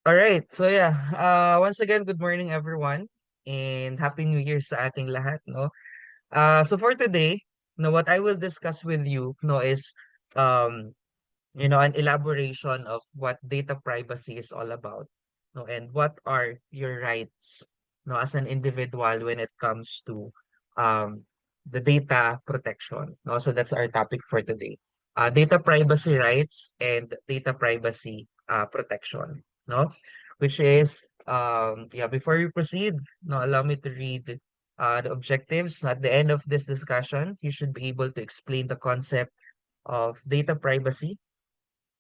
All right. So yeah, once again, good morning everyone and happy New Year sa ating lahat, no? So for today, what I will discuss with you, is um, an elaboration of what data privacy is all about, no, and what are your rights, no, as an individual when it comes to um the data protection, no? So that's our topic for today. Data privacy rights and data privacy protection, no? Which is yeah, before we proceed, no, allow me to read the objectives. At the end of this discussion, you should be able to explain the concept of data privacy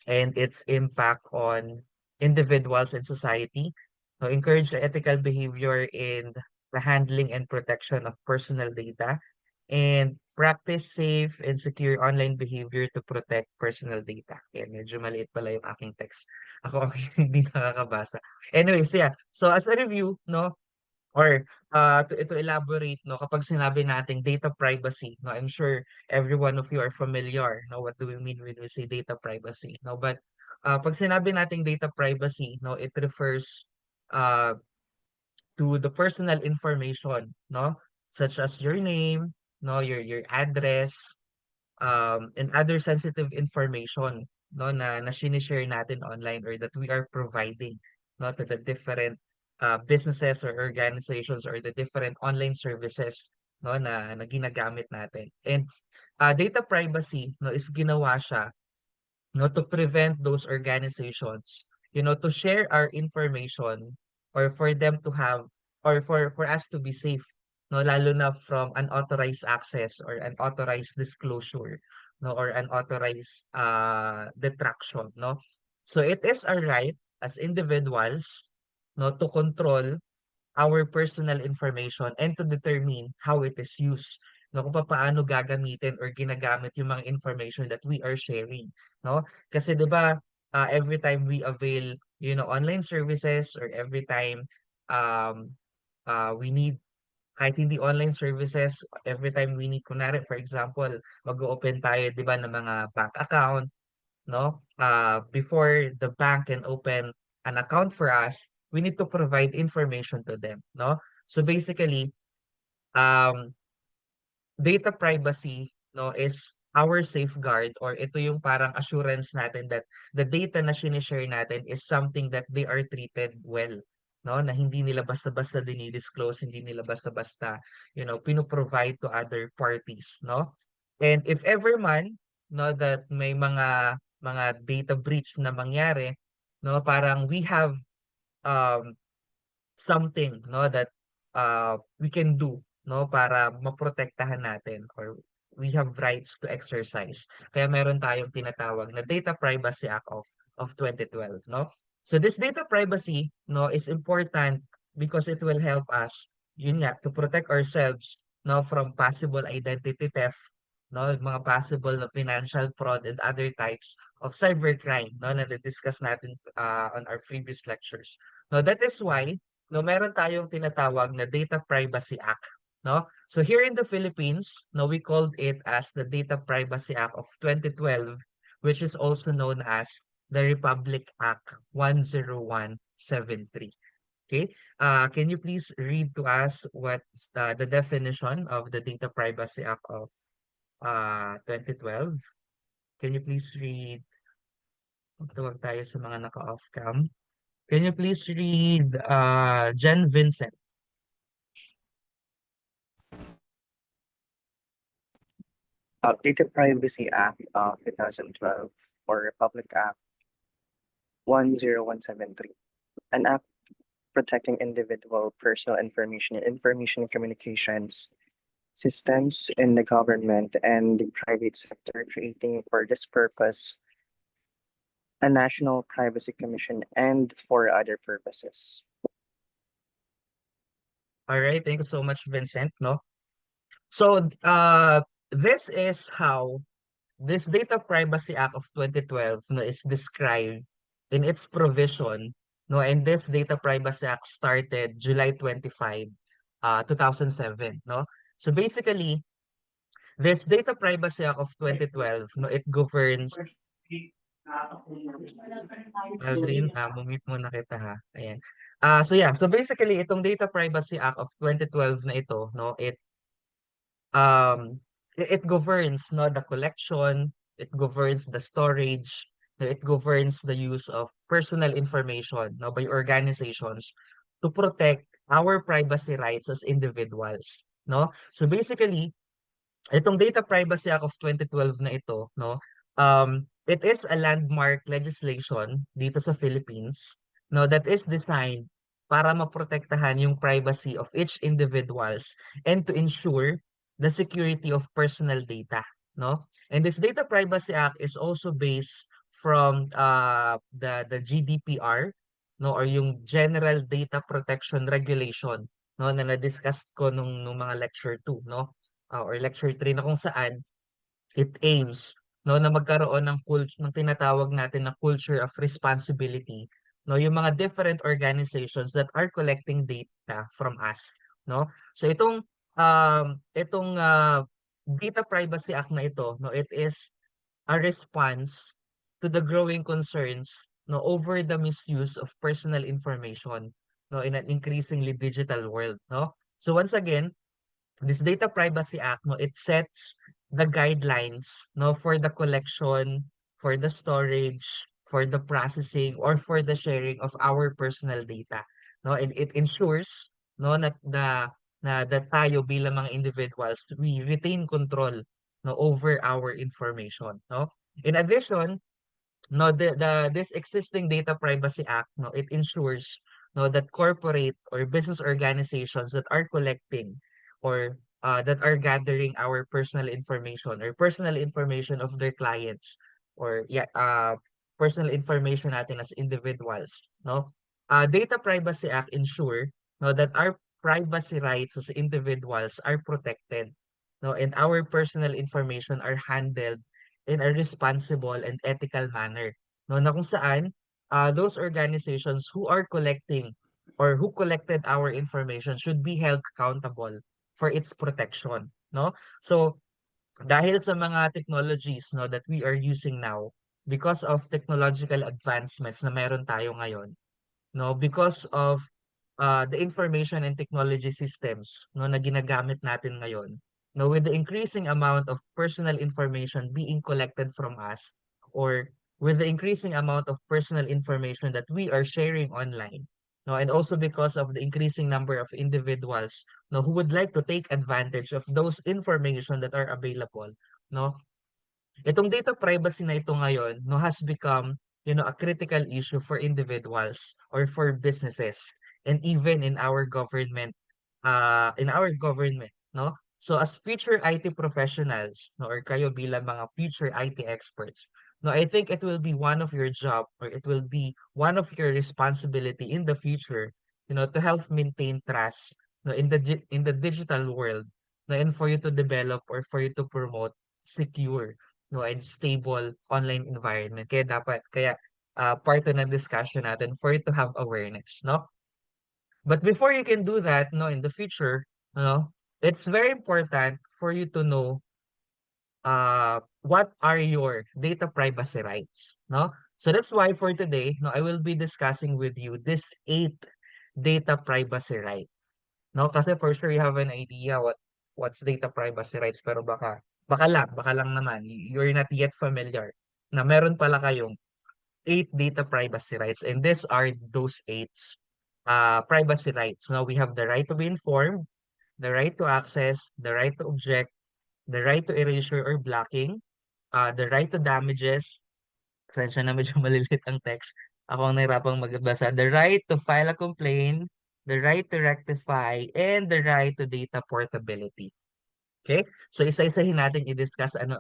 and its impact on individuals and society. So encourage ethical behavior in the handling and protection of personal data, and practice safe and secure online behavior to protect personal data. Yan, medyo maliit pala yung aking text. Ako ang hindi nakakabasa. Anyways, yeah. So as a review, no, or to elaborate, no, kapag sinabi nating data privacy, no, I'm sure every one of you are familiar, no, what do we mean when we say data privacy, no? But pag sinabi nating data privacy, no, it refers uh, to the personal information, no, such as your name, no, your address, and other sensitive information, no, na sinishare natin online or that we are providing, no, to the different businesses or organizations or the different online services, no, na ginagamit natin. And data privacy, no, is ginawa siya, no, to prevent those organizations, to share our information, or for them to have, or for us to be safe, no, lalo na from unauthorized access or unauthorized disclosure, no, or unauthorized detraction, no. So it is our right as individuals, no, to control our personal information and to determine how it is used. No, kung paano gagamitin or ginagamit yung mga information that we are sharing, no? Kasi 'di ba, every time we avail, online services, or every time um we need, kahit hindi online services, every time we need, kunwari for example, mag-open tayo 'di ba ng mga bank account, no? Before the bank can open an account for us, we need to provide information to them, no? So basically, um, data privacy, no, is our safeguard, or ito yung parang assurance natin that the data na sinishare natin is something that they are treated well, no, na hindi nila basta-basta dinidisclose, hindi nila basta-basta, pinoprovide to other parties, no. And if ever man, no, that may mga data breach na mangyari, no, parang we have um something, no, that we can do, no, para maprotektahan natin, or we have rights to exercise. Kaya meron tayong tinatawag na Data Privacy Act of 2012, no. So this data privacy, no, is important because it will help us, yun nga, to protect ourselves, no, from possible identity theft, no, mga possible na financial fraud and other types of cybercrime, no, na discuss natin on our previous lectures. No, that is why, no, meron tayong tinatawag na Data Privacy Act, no? So here in the Philippines, no, we called it as the Data Privacy Act of 2012, which is also known as the Republic Act 10173. Okay? Can you please read to us what the definition of the Data Privacy Act of 2012? Can you please read? Tawag tayo sa mga naka-off cam. Can you please read Jen Vincent? Data Privacy Act of 2012 or Republic Act 10173, an act protecting individual personal information and information communications systems in the government and the private sector, creating for this purpose a national privacy commission and for other purposes. All right, thank you so much, Vincent, no? So, this is how this Data Privacy Act of 2012, no, is described in its provision, no, and this Data Privacy Act started July 25, 2007, no? So basically, this Data Privacy Act of 2012, no, it governs. Aldrin, mute muna kita ha. Ayan. So basically itong Data Privacy Act of 2012 na ito, no, um it governs no the collection, it governs the storage, no, it governs the use of personal information no by organizations to protect our privacy rights as individuals, no? So basically, itong Data Privacy Act of 2012 na ito, no, it is a landmark legislation dito sa Philippines, no, that is designed para maprotektahan yung privacy of each individuals and to ensure the security of personal data, no? And this Data Privacy Act is also based from the GDPR, no, or yung General Data Protection Regulation, no, na na-discuss ko nung mga lecture 2, no? Or lecture 3 na kung saan it aims no na magkaroon ng ng tinatawag natin na culture of responsibility no yung mga different organizations that are collecting data from us, no? So itong Data Privacy Act na ito, no, it is a response to the growing concerns no over the misuse of personal information no in an increasingly digital world, no? So once again, this Data Privacy Act, no, it sets the guidelines, no, for the collection, for the storage, for the processing, or for the sharing of our personal data, no, and it ensures, no, that tayo bilang mga individuals, we retain control, no, over our information, no. In addition, no this existing Data Privacy Act, no, it ensures no that corporate or business organizations that are collecting or that are gathering our personal information of their clients or personal information natin as individuals, no, Data Privacy Act ensure no that our privacy rights as individuals are protected, no, and our personal information are handled in a responsible and ethical manner. No, na kung saan those organizations who are collecting or who collected our information should be held accountable for its protection. No? So dahil sa mga technologies no that we are using now, because of technological advancements na meron tayo ngayon, no, because of the information and technology systems no na ginagamit natin ngayon, no, with the increasing amount of personal information being collected from us, or with the increasing amount of personal information that we are sharing online, no, and also because of the increasing number of individuals no who would like to take advantage of those information that are available, no, itong data privacy na ito ngayon, no, has become, a critical issue for individuals or for businesses and even in our government, no? So as future IT professionals, no, or kayo bilang mga future IT experts, no, I think it will be one of your job or it will be one of your responsibility in the future, to help maintain trust, no, in the digital world, no, and for you to develop or for you to promote secure no and stable online environment. Kaya part to ng discussion natin for you to have awareness, no? But before you can do that, no, in the future, it's very important for you to know what are your data privacy rights, no? So that's why for today, no, I will be discussing with you this 8 data privacy rights. No, kasi for sure you have an idea what's data privacy rights, pero baka lang naman you're not yet familiar na meron pala kayong 8 data privacy rights, and these are those 8 privacy rights. Now we have the right to be informed, the right to access, the right to object, the right to erasure or blocking, the right to damages. Pasensya na medyo malilit ang text. Ako ang nahirapang magbasa. The right to file a complaint, the right to rectify, and the right to data portability. Okay? So isa-isahin natin i-discuss ano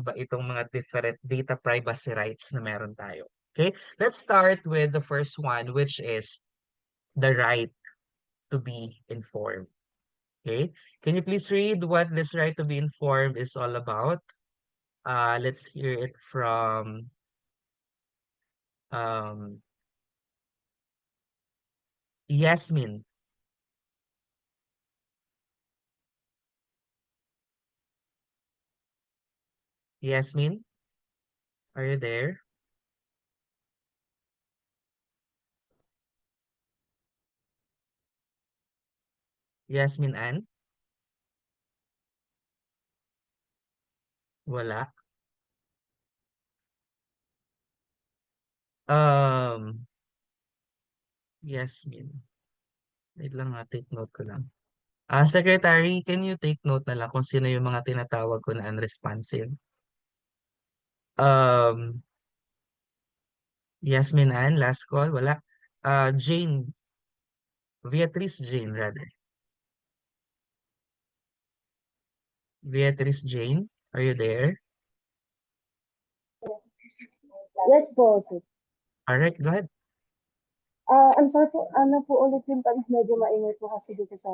ba itong mga different data privacy rights na meron tayo. Okay? Let's start with the first one, which is the right to be informed. Okay? Can you please read what this right to be informed is all about? Let's hear it from um, Yasmin. Yasmin, are you there? Yasmin Ann? Wala. Um, Yasmin. Wait lang take note ko lang. Secretary, can you take note na lang kung sino yung mga tinatawag ko na unresponsive? Um, Yasmin Ann, last call, wala. Jane, Beatrice Jane, rather. Beatrice Jane, are you there? Yes po, sir. Alright, go ahead. I'm sorry po, ano po ulit yung tanong, medyo maingay po kasi dito sa...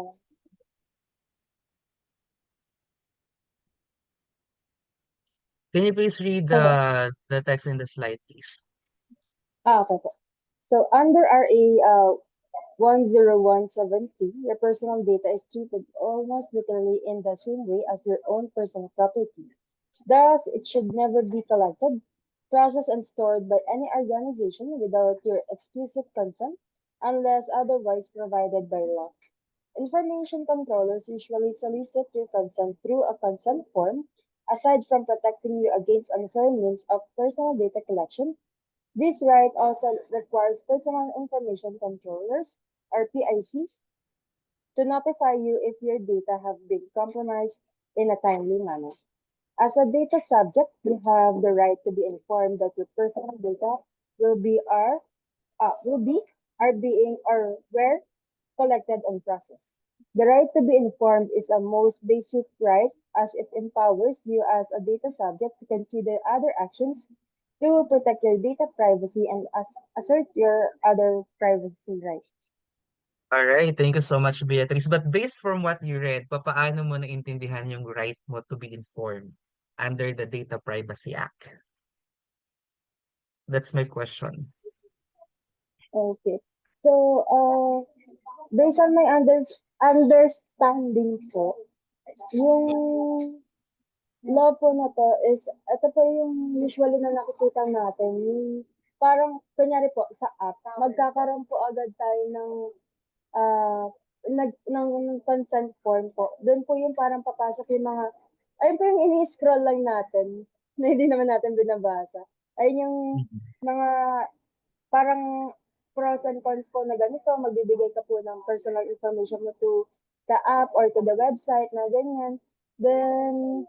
Can you please read Hello? the text in the slide, please? Okay po. So, under RA 10173, your personal data is treated almost literally in the same way as your own personal property. Thus, it should never be collected, processed, and stored by any organization without your explicit consent, unless otherwise provided by law. Information controllers usually solicit your consent through a consent form. Aside from protecting you against unfair means of personal data collection, this right also requires personal information controllers, or PICs, to notify you if your data have been compromised in a timely manner. As a data subject, you have the right to be informed that your personal data will be are will be are being or were collected and processed. The right to be informed is a most basic right as it empowers you as a data subject to consider other actions to protect your data privacy and assert your other privacy rights. Alright, thank you so much, Beatrice. But based from what you read, papaano mo naintindihan yung right mo to be informed under the Data Privacy Act? That's my question. Okay. So, based on my understanding po, yung law po na to is, ito po yung usually na nakikita natin, yung parang, kunyari po, sa app, magkakaroon po agad tayo ng, ah, ng consent form po. Doon po yung parang papasok yung mga, ayun po yung ini-scroll lang natin, na hindi naman natin binabasa. Ayun yung Mhm. mga, parang pros and cons po na ganito, magbibigay ka po ng personal information mo to the app or to the website na ganyan. Then,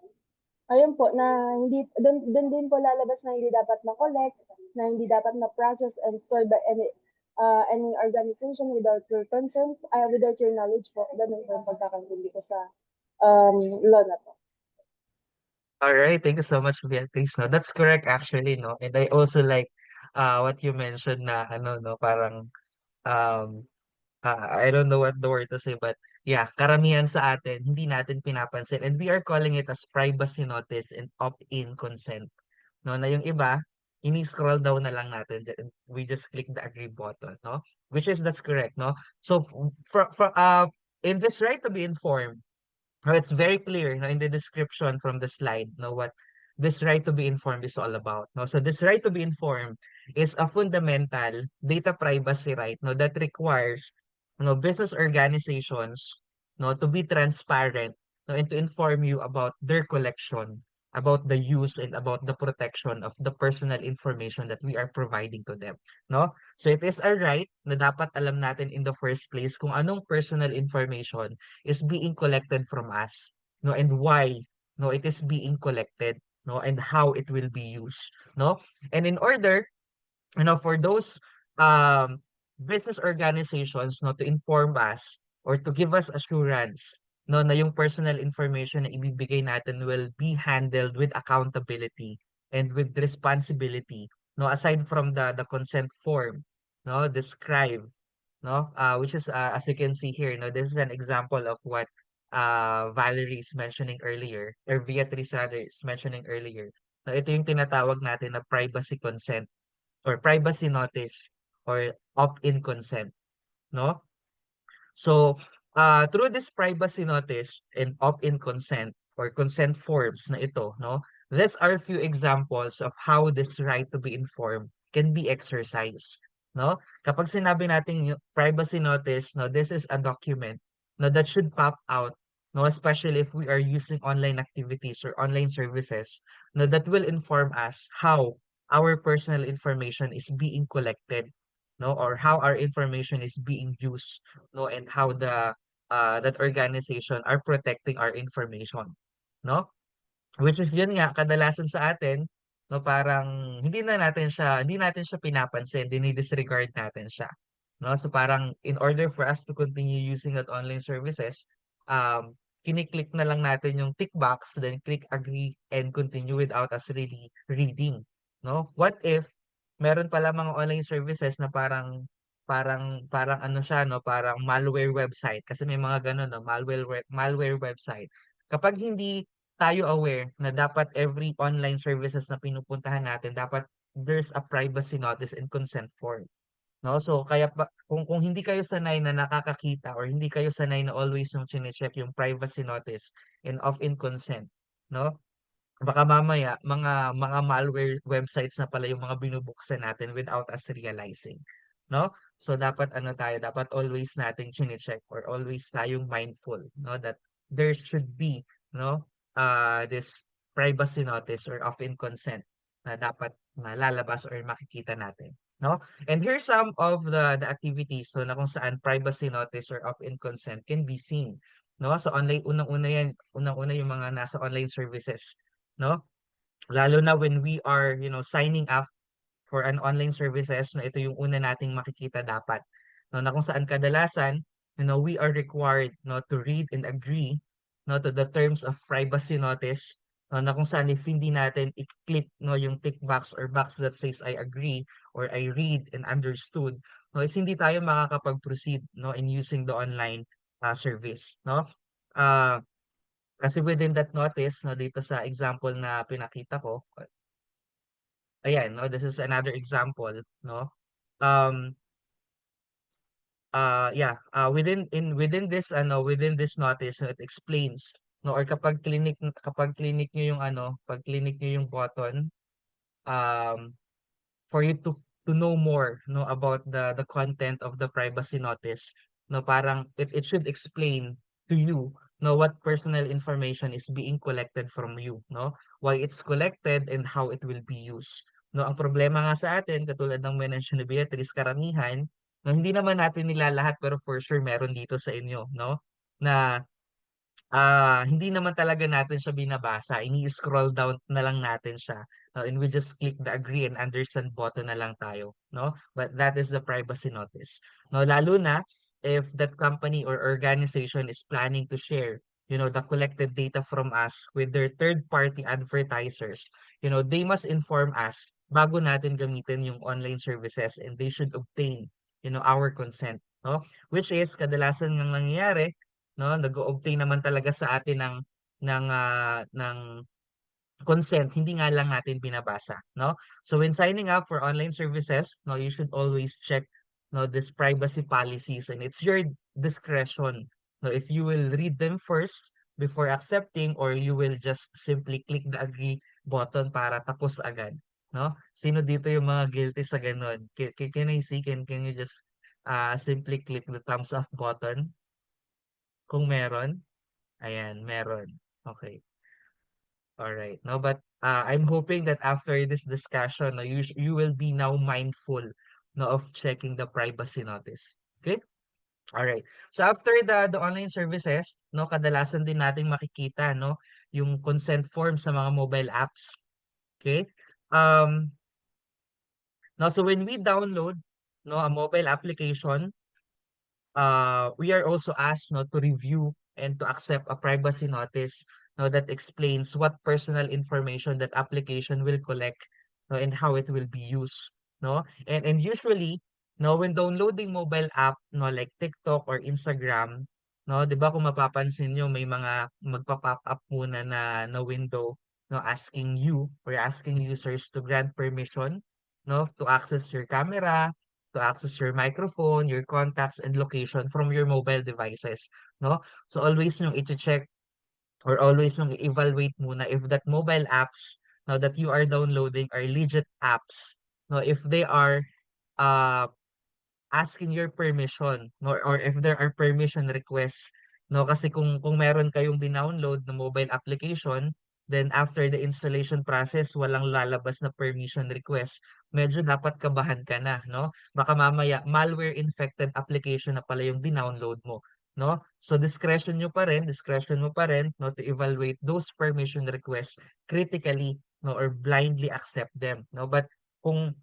ayun po, na hindi, dun din po lalabas na hindi dapat ma-collect, na hindi dapat ma-process and stored by any organization without your consent, without your knowledge po. Ganun po yung pagkakaintindi ko sa law na to. Alright, thank you so much, Beatrice. No, that's correct actually, no. And I also like what you mentioned na ano, no, parang um I don't know what the word to say, but yeah, karamihan sa atin, hindi natin pinapansin. And we are calling it as privacy notice and opt-in consent. No, na yung iba, ini-scroll down na lang natin. We just click the agree button, no? Which is, that's correct, no? So, in this right to be informed, it's very clear, no, in the description from the slide, no, what this right to be informed is all about. No? So this right to be informed is a fundamental data privacy right, no, that requires, business organizations, no, to be transparent, no, and to inform you about their collection, about the use and about the protection of the personal information that we are providing to them, no? So it is a right na dapat alam natin in the first place kung anong personal information is being collected from us, no, and why, no, it is being collected, no, and how it will be used, no. And in order, for those business organizations, no, to inform us or to give us assurance, no, na yung personal information na ibibigay natin will be handled with accountability and with responsibility, no, aside from the consent form, no, describe, no, which is, as you can see here, no, this is an example of what Valerie is mentioning earlier, or Beatrice rather is mentioning earlier. No, ito yung tinatawag natin na privacy consent or privacy notice or opt-in consent, no? So, through this privacy notice and opt-in consent or consent forms na ito, no? These are few examples of how this right to be informed can be exercised, no? Kapag sinabi natin yung privacy notice, no, this is a document, no, that should pop out, no, especially if we are using online activities or online services, no, that will inform us how our personal information is being collected, no, or how our information is being used, no, and how the that organization are protecting our information, no? Which is yun nga, kadalasan sa atin, no, parang hindi natin siya pinapansin, dini-disregard natin siya. No? So parang in order for us to continue using that online services, kiniklik na lang natin yung tick box, then click agree and continue without us really reading. No? What if meron pala mga online services na parang ano siya, no, parang malware website kasi may mga ganun, no, malware website. Kapag hindi tayo aware na dapat every online services na pinupuntahan natin, dapat there's a privacy notice and consent form. No? So, kaya pa, kung hindi kayo sanay na nakakakita or hindi kayo sanay na always yung chine-check yung privacy notice and opt-in consent, no? Baka mamaya, mga malware websites na pala yung mga binubuksan natin without us realizing. No? So, dapat ano tayo, dapat always nating chine-check or always tayong mindful, no? That there should be, no? This privacy notice or opt-in consent na dapat lalabas or makikita natin. No? And here's some of the activities, no, na kung saan privacy notice or opt-in consent can be seen. No? So online, unang-una yung mga nasa online services, no? Lalo na when we are, signing up for an online services, na ito yung una nating makikita dapat. No, na kung saan kadalasan, we are required, no, to read and agree, no, to the terms of privacy notice, no, na kung saan if hindi natin i-click, no, yung tick box or box that says I agree or I read and understood, no, is hindi tayo makakapag-proceed, no, in using the online service, no? Uh, Kasi within that notice, no, dito sa example na pinakita ko, ayan, no, this is another example, no? Um, within this notice, no, it explains, no, or kapag clinic niyo yung pag clinic niyo yung button, um, for you to know more, no, about the content of the privacy notice, no, parang it should explain to you, no, what personal information is being collected from you, no, why it's collected and how it will be used. No, ang problema nga sa atin, katulad ng mention ni Beatrice, karamihan, no, hindi naman natin nilalahat pero for sure meron dito sa inyo, no, na hindi naman talaga natin siya binabasa. Ini-scroll down na lang natin siya. No? And we just click the agree and understand button na lang tayo. No? But that is the privacy notice. No? Lalo na if that company or organization is planning to share, the collected data from us with their third-party advertisers, they must inform us bago natin gamitin yung online services, and they should obtain, our consent. No? Which is, kadalasan ng nangyayari, no, nag-o-obtain naman talaga sa atin ng consent, hindi nga lang natin binabasa, no? So when signing up for online services, no, you should always check, no, this privacy policies, and it's your discretion, no, if you will read them first before accepting or you will just simply click the agree button para tapos agad, no? Sino dito yung mga guilty sa ganun? Can I see, can you just simply click the thumbs up button kung meron? Ayan, meron. Okay. All right. No, but I'm hoping that after this discussion, no, you will be now mindful, no, of checking the privacy notice. Okay? All right. So after the online services, no, kadalasan din nating makikita, no, yung consent form sa mga mobile apps. Okay? Um, Now, so when we download, no, a mobile application, we are also asked, no, to review and to accept a privacy notice, no, that explains what personal information that application will collect, no, and how it will be used, no, and usually, no, when downloading mobile app, no, like TikTok or Instagram, no, 'di ba, kung mapapansin nyo, may mga magpa-pop up muna na window, no, asking you or asking users to grant permission, no, to access your camera, to access your microphone, your contacts, and location from your mobile devices, no? So always yung i-check or always yung i-evaluate muna if that mobile apps now that you are downloading are legit apps, no? If they are uh asking your permission, or if there are permission requests no? Kasi kung meron kayong dinownload na mobile application, then after the installation process, walang lalabas na permission request, medyo dapat kabahan ka na, no? Baka mamaya malware infected application na pala yung dinownload mo, no? So discretion mo pa rin, no, to evaluate those permission requests critically, no, or blindly accept them, no? But kung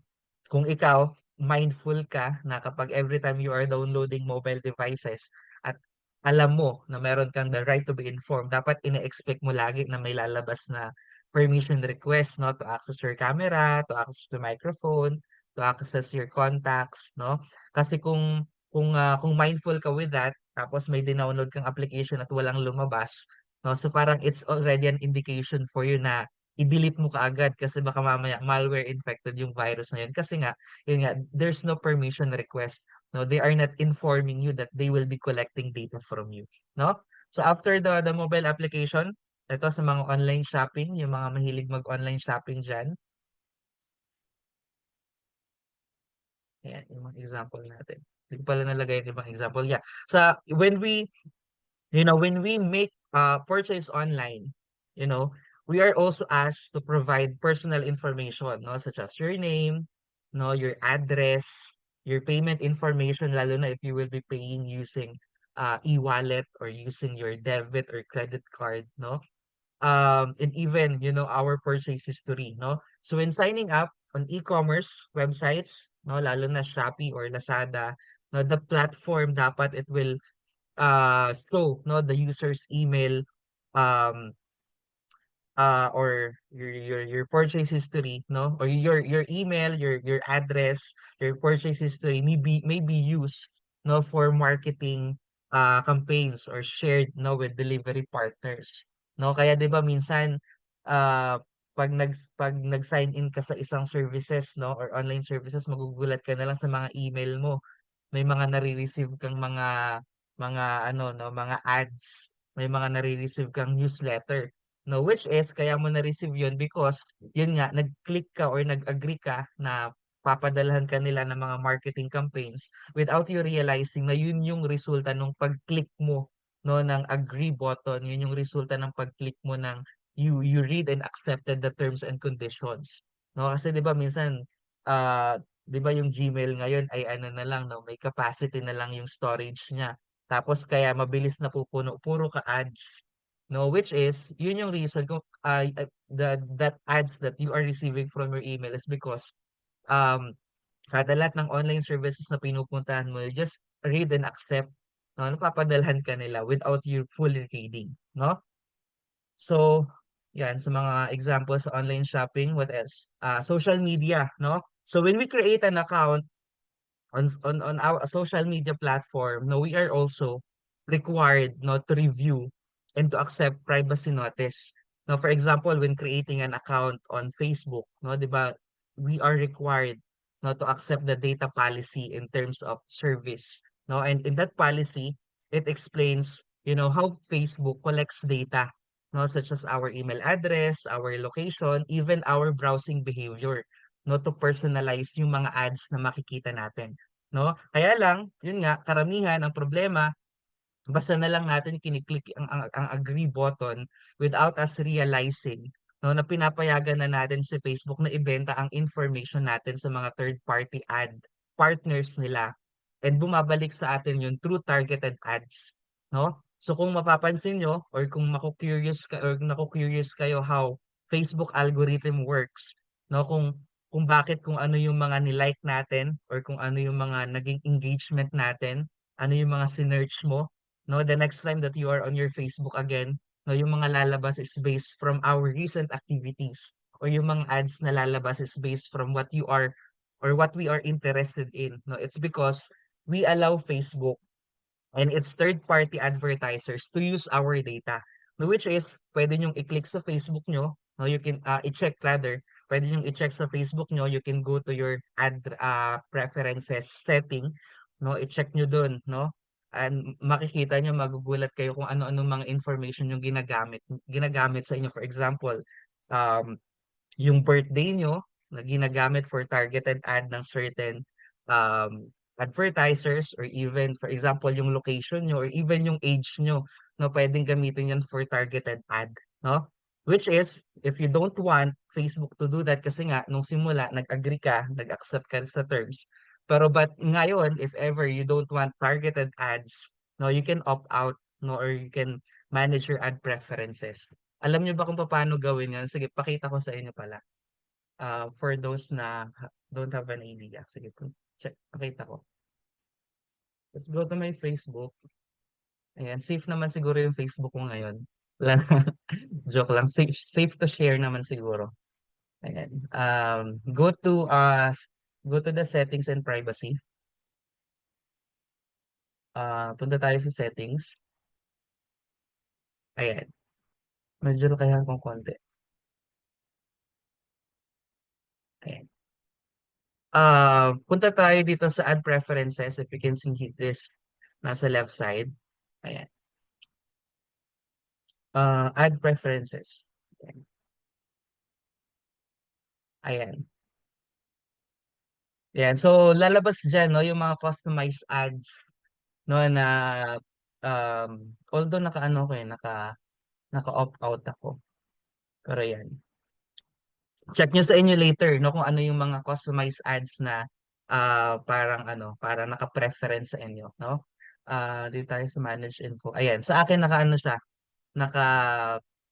kung ikaw mindful ka na kapag every time you are downloading mobile devices at alam mo na meron kang the right to be informed, dapat ine-expect mo lagi na may lalabas na permission request, no, to access your camera, to access the microphone, to access your contacts, no? Kasi kung mindful ka with that, tapos may dinownload kang application at walang lumabas, no? So parang it's already an indication for you na i-delete mo kaagad kasi baka mamaya malware infected yung virus na yun. Kasi nga, yun nga, there's no permission request. No, they are not informing you that they will be collecting data from you. No? So after the mobile application, ito sa mga online shopping, yung mga mahilig mag-online shopping dyan. Ayan, yung mga example natin. Hindi ko pala nalagay yung ibang example. Yeah. So when we make purchase online, we are also asked to provide personal information, no, such as your name, no, your address, your payment information, lalo na if you will be paying using e-wallet or using your debit or credit card, no? And even, our purchase history, no? So when signing up on e-commerce websites, no, lalo na Shopee or Lazada, no, the platform dapat it will show, no, the user's email, um or your purchase history, no, or your email, your address, your purchase history may be used, no, for marketing campaigns or shared, no, with delivery partners, no. Kaya 'di ba minsan uh pag nag-sign in ka sa isang services, no, or online services, magugulat ka na lang sa mga email mo, may mga nare-receive kang mga ano, no, mga ads, may mga nare-receive kang newsletter, no, which is kaya mo na-receive yun because yun nga nag-click ka or nag-agree ka na papadalhan ka nila ng mga marketing campaigns without you realizing na yun yung resulta ng pag-click mo, no, ng agree button, yun yung resulta ng pag-click mo ng you read and accepted the terms and conditions, no. Kasi 'di ba minsan, 'di ba yung Gmail ngayon ay ano na lang, no, may capacity na lang yung storage niya. Tapos kaya mabilis na pupuno, puro ka ads. No, which is, yun yung reason kung that ads that you are receiving from your email is because um kada lahat ng online services na pinupuntahan mo, you just read and accept, no, napapadalhan ka nila without you fully reading, no? So, yan sa mga examples sa online shopping, what else? Social media, no? So when we create an account on our social media platform, no, we are also required, no, to review and to accept privacy notice. Now, for example, when creating an account on Facebook, no, 'di ba, we are required, no, to accept the data policy in terms of service, no, and in that policy, it explains, how Facebook collects data, no, such as our email address, our location, even our browsing behavior, no, to personalize yung mga ads na makikita natin, no? Kaya lang, yun nga, karamihan ang problema, basta na lang natin kiniklik ang agree button without us realizing, no, na pinapayagan na natin si Facebook na ibenta ang information natin sa mga third party ad partners nila, and bumabalik sa atin yun through targeted ads, no? So kung mapapansin nyo or kung naku-curious kayo how Facebook algorithm works, no, kung bakit, kung ano yung mga nilike natin or kung ano yung mga naging engagement natin, ano yung mga sinearch mo, no, the next time that you are on your Facebook again, no, yung mga lalabas is based from our recent activities, or yung mga ads na lalabas is based from what you are or what we are interested in, no. It's because we allow Facebook and its third-party advertisers to use our data, no, which is pwede nyong i-click sa Facebook nyo, no, you can i-check rather, pwede nyong i-check sa Facebook nyo, you can go to your ad preferences setting, no, i-check nyo dun, no, and makikita nyo, magugulat kayo kung ano-ano mga information yung ginagamit sa inyo. For example, um, yung birthday nyo na ginagamit for targeted ad ng certain um, advertisers, or even for example yung location nyo or even yung age nyo, no, pwedeng gamitin yan for targeted ad, no? Which is, if you don't want Facebook to do that, kasi nga nung simula nag-agree ka, nag-accept ka sa terms, pero but ngayon if ever you don't want targeted ads, no, you can opt out, no, or you can manage your ad preferences. Alam niyo ba kung paano gawin yan? Sige, pakita ko sa inyo pala. For those na don't have an idea. Sige, check, pakita ko. Let's go to my Facebook. Ayan, safe naman siguro yung Facebook ko ngayon. Wala na. Joke lang. Safe to share naman siguro. Ayan. Go to the settings and privacy. Punta tayo sa settings. Ayan. Medyo kaya kong konti. Ayan. Punta tayo dito sa ad preferences. If you can see this, nasa left side. Ayan. Ad preferences. Ayan. Ayan. Ayan. So, lalabas dyan, no, yung mga customized ads, no, na, although naka-ano ko naka-opt out ako. Pero yan. Check nyo sa inyo later, no, kung ano yung mga customized ads na, parang parang naka-preference sa inyo, no? Dito tayo sa manage info. Ayan. Sa akin, naka-ano siya, naka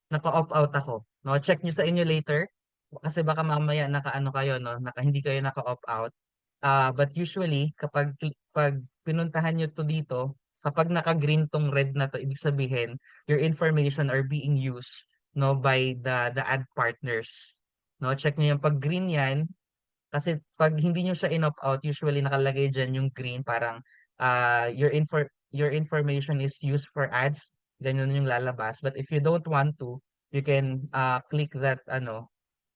naka-opt out ako. No, check nyo sa inyo later kasi baka mamaya naka-ano kayo, no, hindi kayo naka-opt out. But usually pag pinuntahan nyo to dito, kapag naka-green tong red na to, ibig sabihin your information are being used, no, by the ad partners. No, check nyo yung pag green yan, kasi pag hindi nyo siya in-opt out, usually nakalagay dyan yung green, parang your information is used for ads, ganyan yung lalabas. But if you don't want to, you can click that,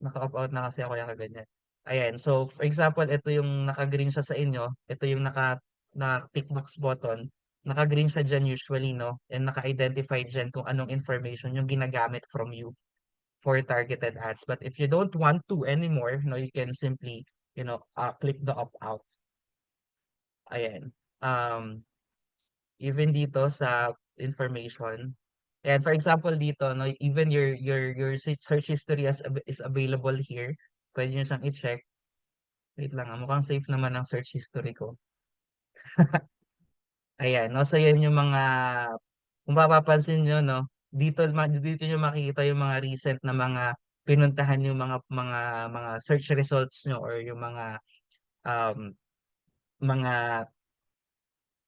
naka-opt out na kasi ako yung ganyan. Ayan, so for example, ito yung naka-green siya sa inyo, ito yung na-tick box button, naka-green siya dyan usually, no? And naka-identify dyan kung anong information yung ginagamit from you for targeted ads. But if you don't want to anymore, no, you can simply, click the opt out. Ayan. Even dito sa information. And for example dito, no, even your search history is available here. Pwede nyo siyang i-check. Wait lang, mukhang safe naman ang search history ko. Ayan, no, so yan yung mga, kung mapapansin nyo, no, dito nyo makikita yung mga recent na mga pinuntahan yung mga search results nyo, or yung um, mga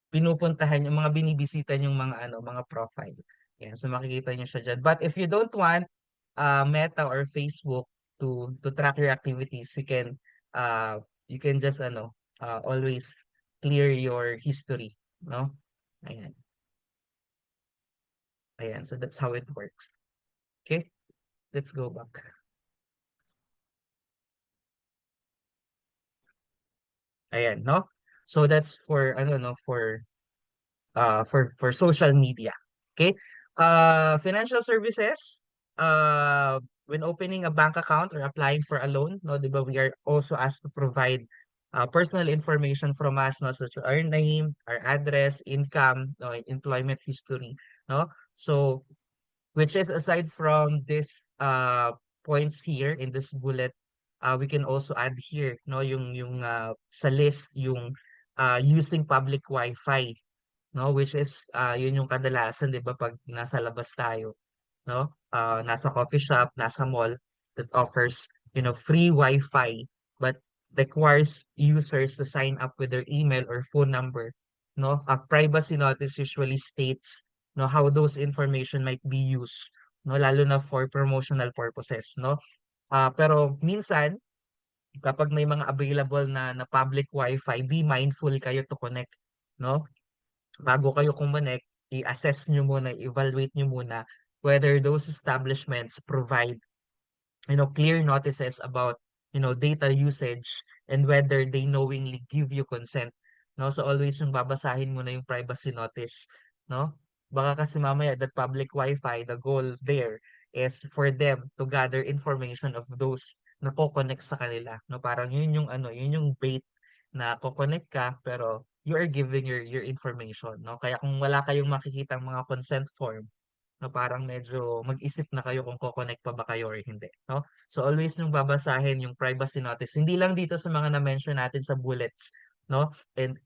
pinupuntahan, yung mga binibisita yung mga profile. Yan, so makikita nyo siya dyan. But if you don't want Meta or Facebook to track your activities, you can just always clear your history, no? Ayan. Ayan, so that's how it works. Okay, let's go back. Ayan, no? So that's for for social media. Okay? Financial services, when opening a bank account or applying for a loan, no, 'di ba, we are also asked to provide personal information from us, no, such as our name, our address, income, no, employment history, no? So, which is aside from this points here in this bullet, we can also add here, no, yung sa list yung using public Wi-Fi, no, which is yun yung kadalasan, 'di ba, pag nasa labas tayo, no, nasa coffee shop, nasa mall that offers, free Wi-Fi, but requires users to sign up with their email or phone number, no. A privacy notice usually states, no, how those information might be used, no, lalo na for promotional purposes, no. Pero minsan kapag may mga available na public Wi-Fi, be mindful kayo to connect, no. Bago kayo kumonek, i-assess nyo muna, evaluate nyo muna whether those establishments provide, clear notices about, data usage, and whether they knowingly give you consent. No? So always yung babasahin mo na yung privacy notice. No? Baka kasi mamaya that public Wi-Fi, the goal there is for them to gather information of those na connect sa kanila. No? Parang yun yung yun yung bait na ko-connect ka pero you are giving your information, no? Kaya kung wala kayong makikitang mga consent form, no, parang medyo mag-isip na kayo kung ko-connect pa ba kayo or hindi, no? So always yung babasahin yung privacy notice. Hindi lang dito sa mga na-mention natin sa bullets, no? And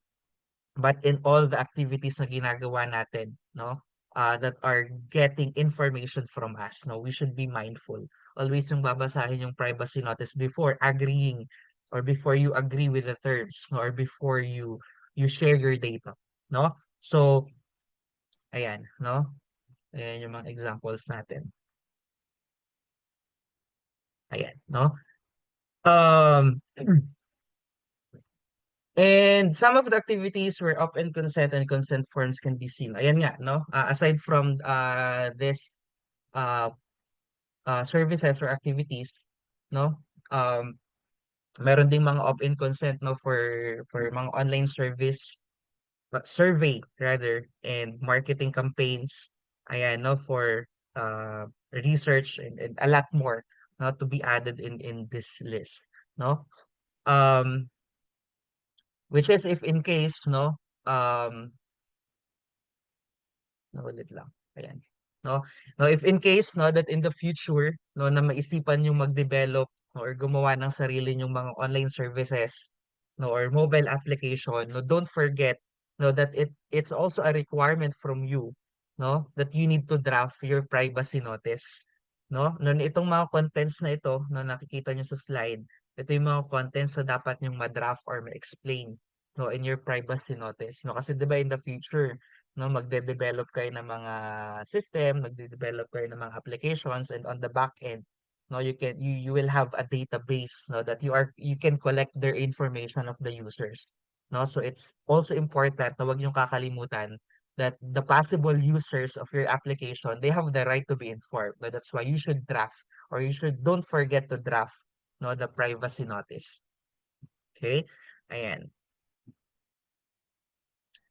but in all the activities na ginagawa natin, no? That are getting information from us, no? We should be mindful. Always yung babasahin yung privacy notice before agreeing or before you agree with the terms, no? Or before you share your data, no? So, ayan, no? Ayan yung mga examples natin. Ayan, no? Um, and some of the activities where open consent and consent forms can be seen. Ayan nga, no? Aside from this uh, services or activities, no? Um, meron ding mga open consent, no, for mga online survey rather, and marketing campaigns. Ayan, no, for research and a lot more, no, to be added in this list, no? Um, which is if in case, no, um, naulit lang. Ayan. No? No, if in case, no, that in the future, no, na maisipan yung mag-develop, no, or gumawa ng sarili yung mga online services, no, or mobile application, no, don't forget, no, that it's also a requirement from you, no, that you need to draft your privacy notice, no? No, itong mga contents na ito, no, nakikita nyo sa slide, ito yung mga contents na dapat yung ma-draft or ma-explain, no, in your privacy notice, no? Kasi 'di ba in the future, no, magde-develop kayo ng mga system, magde-develop kayo ng mga applications, and on the back end, no, you will have a database, no, that you can collect their information of the users, no? So it's also important na wag yung kakalimutan that the possible users of your application, they have the right to be informed. No? That's why you should draft, or you should don't forget to draft, no, the privacy notice. Okay? Ayan.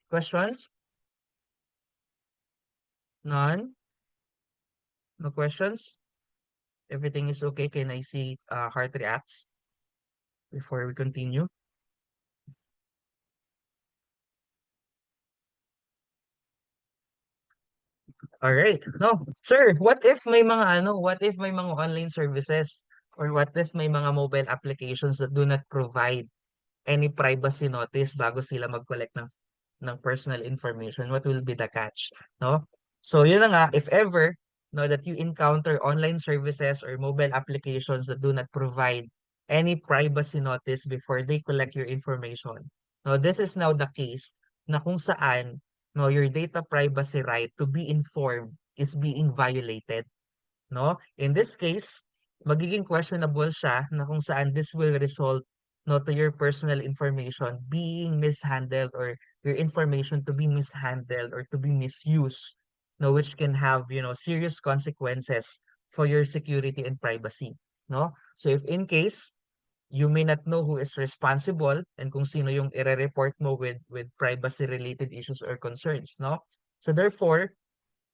Questions? None? No questions? Everything is okay? Can I see heart reacts before we continue? All right. No, sir, what if may mga online services, or what if may mga mobile applications that do not provide any privacy notice bago sila mag-collect ng personal information? What will be the catch? No? So yun na nga, if ever, no, that you encounter online services or mobile applications that do not provide any privacy notice before they collect your information. No, this is now the case na kung saan, no, your data privacy right to be informed is being violated, no? In this case, magiging questionable siya na kung saan this will result, no, to your personal information being mishandled, or your information to be mishandled or to be misused, no, which can have, serious consequences for your security and privacy, no? So if in case you may not know who is responsible and kung sino yung ire-report mo with privacy related issues or concerns, no? So therefore,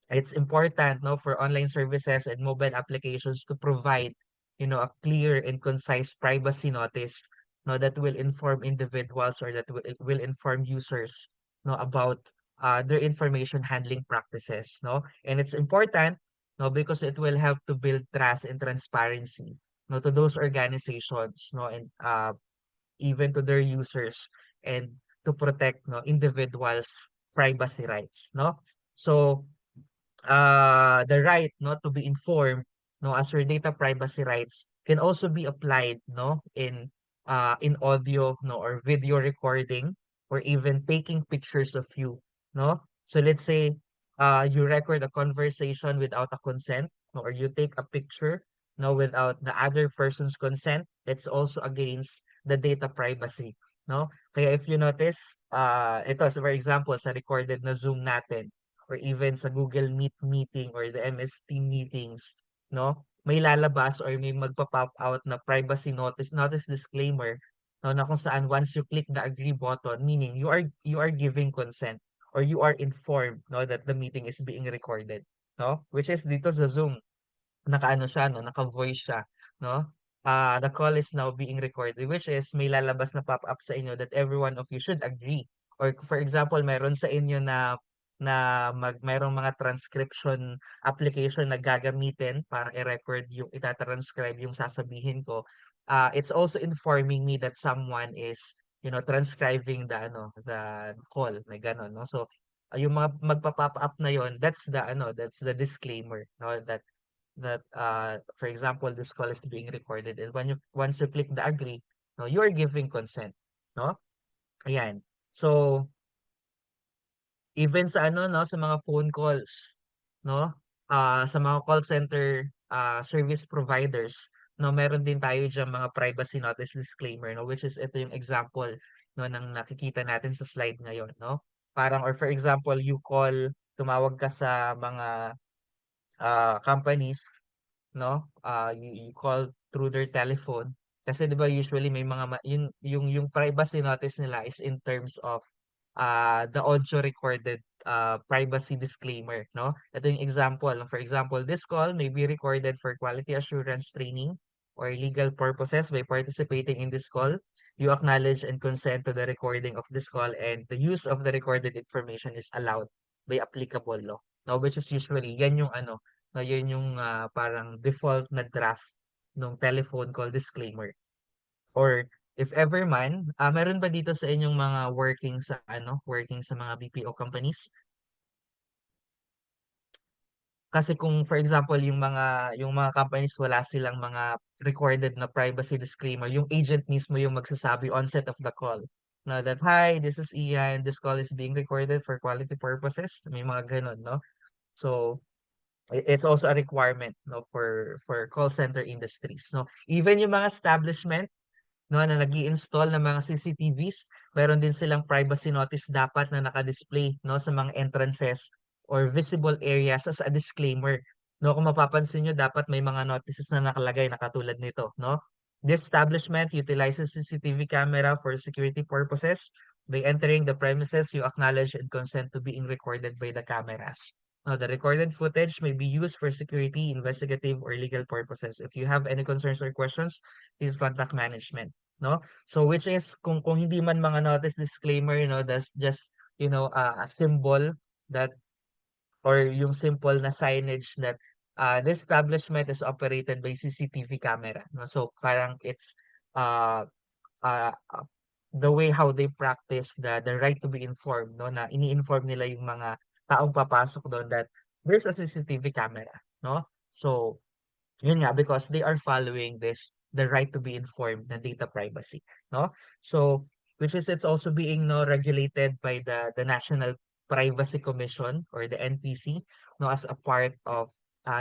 it's important, no, for online services and mobile applications to provide, a clear and concise privacy notice, no, that will inform individuals, or that will inform users, no, about their information handling practices, no? And it's important, no, because it will help to build trust and transparency, no, to those organizations, no, and even to their users, and to protect, no, individuals privacy rights, no? So the right, no, to be informed, no, as your data privacy rights can also be applied, no, in audio, no, or video recording, or even taking pictures of you, no? So let's say you record a conversation without a consent, no, or you take a picture, no, without the other person's consent. It's also against the data privacy, no? Kaya if you notice, ito, so for example, sa recorded na Zoom natin, or even sa Google Meet meeting or the MS Team meetings, no? May lalabas or may magpa-pop out na privacy notice disclaimer, no, na kung saan once you click the agree button, meaning you are giving consent, or you are informed, no, that the meeting is being recorded, no? Which is dito sa Zoom, naka-ano siya, no, naka-voice siya, no? the call is now being recorded, which is may lalabas na pop-up sa inyo that every one of you should agree. Or for example, meron sa inyo na mayroong mga transcription application na gagamitin para i-record yung itatranscribe yung sasabihin ko. It's also informing me that someone is transcribing the call, may ganon, no? So yung mga magpa-pop up na yon, that's the disclaimer, no, that for example, this call is being recorded, and once you click the agree, no, you are giving consent, no? Ayan. So even sa no, sa mga phone calls, no? Sa mga call center service providers, no, meron din tayo diyan mga privacy notice disclaimer, no, which is ito yung example, no, ng nakikita natin sa slide ngayon, no? Parang, or for example, tumawag ka sa mga companies, no? You call through their telephone. Kasi 'di ba usually may mga yung privacy notice nila is in terms of the audio recorded privacy disclaimer, no? Ito yung example. For example, this call may be recorded for quality assurance training or legal purposes. By participating in this call, you acknowledge and consent to the recording of this call, and the use of the recorded information is allowed by applicable law. No, which is usually yan yung no, yun yung parang default na draft ng telephone call disclaimer. Or if ever man, meron ba dito sa inyong mga working sa mga BPO companies? Kasi kung for example, yung mga companies wala silang mga recorded na privacy disclaimer, yung agent mismo yung magsasabi onset of the call. No, that hi, this is Ian, this call is being recorded for quality purposes. May mga ganun, no? So it's also a requirement, no, for call center industries, no. Even yung mga establishment, no, na nag-i-install ng mga CCTVs, meron din silang privacy notice dapat na naka-display, no, sa mga entrances or visible areas as a disclaimer. No, kung mapapansin nyo, dapat may mga notices na nakalagay na katulad nito, no. This establishment utilizes CCTV camera for security purposes. By entering the premises, you acknowledge and consent to being recorded by the cameras. Now, the recorded footage may be used for security, investigative, or legal purposes. If you have any concerns or questions, please contact management, no? So which is kung hindi man mga notice disclaimer, that's just a symbol that, or yung simple na signage that the establishment is operated by CCTV camera, no? So parang it's uh, uh, uh, the way how they practice the right to be informed, no, na ini-inform nila yung mga taong papasok doon that there's a CCTV camera, no? So yun nga, because they are following the right to be informed na data privacy, no? So, which is it's also being no regulated by the National Privacy Commission or the NPC, no, as a part of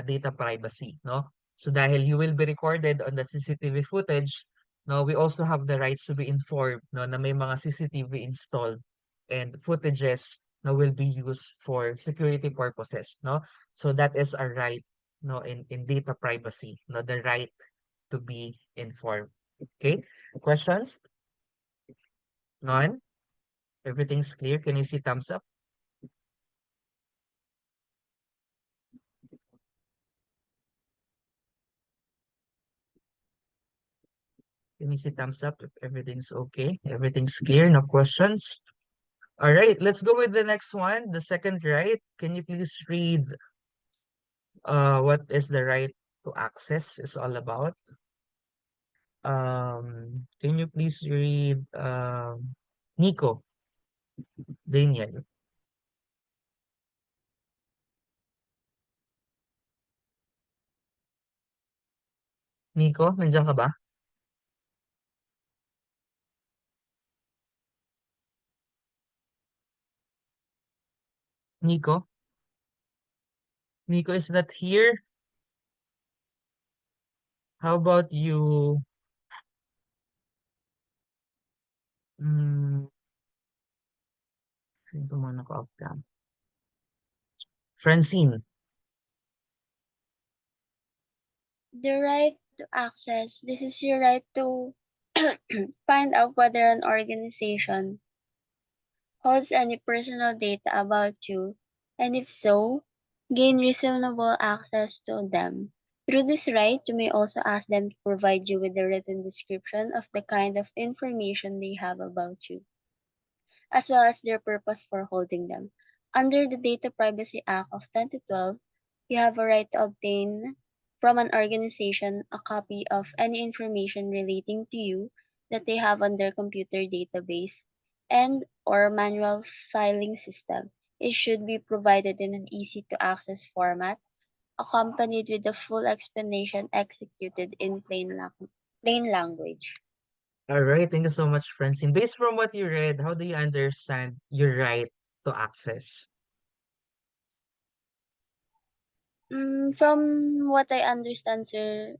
data privacy, no? So dahil you will be recorded on the CCTV footage, no, we also have the rights to be informed, no, na may mga CCTV installed and footages na will be used for security purposes, no? So that is a right, no, in data privacy, no, the right to be informed. Okay, questions? None? Everything's clear? Can you see thumbs up? Can you see thumbs up if everything's okay? Everything's clear? No questions? All right, let's go with the next one, the second right. Can you please read what is the right to access is all about? Can you please read Nico, Daniel? Nico, nandiyan ka ba? Nico? Nico is not here. How about you? Mm, sino mo naka-off cam? Francine. The right to access. This is your right to find out whether an organization holds any personal data about you, and if so, gain reasonable access to them. Through this right, you may also ask them to provide you with a written description of the kind of information they have about you, as well as their purpose for holding them. Under the Data Privacy Act of 2012, you have a right to obtain from an organization a copy of any information relating to you that they have on their computer database and or manual filing system. It should be provided in an easy to access format, accompanied with a full explanation executed in plain language. All right, thank you so much, Francine. Based from what you read, how do you understand your right to access? From what I understand, sir,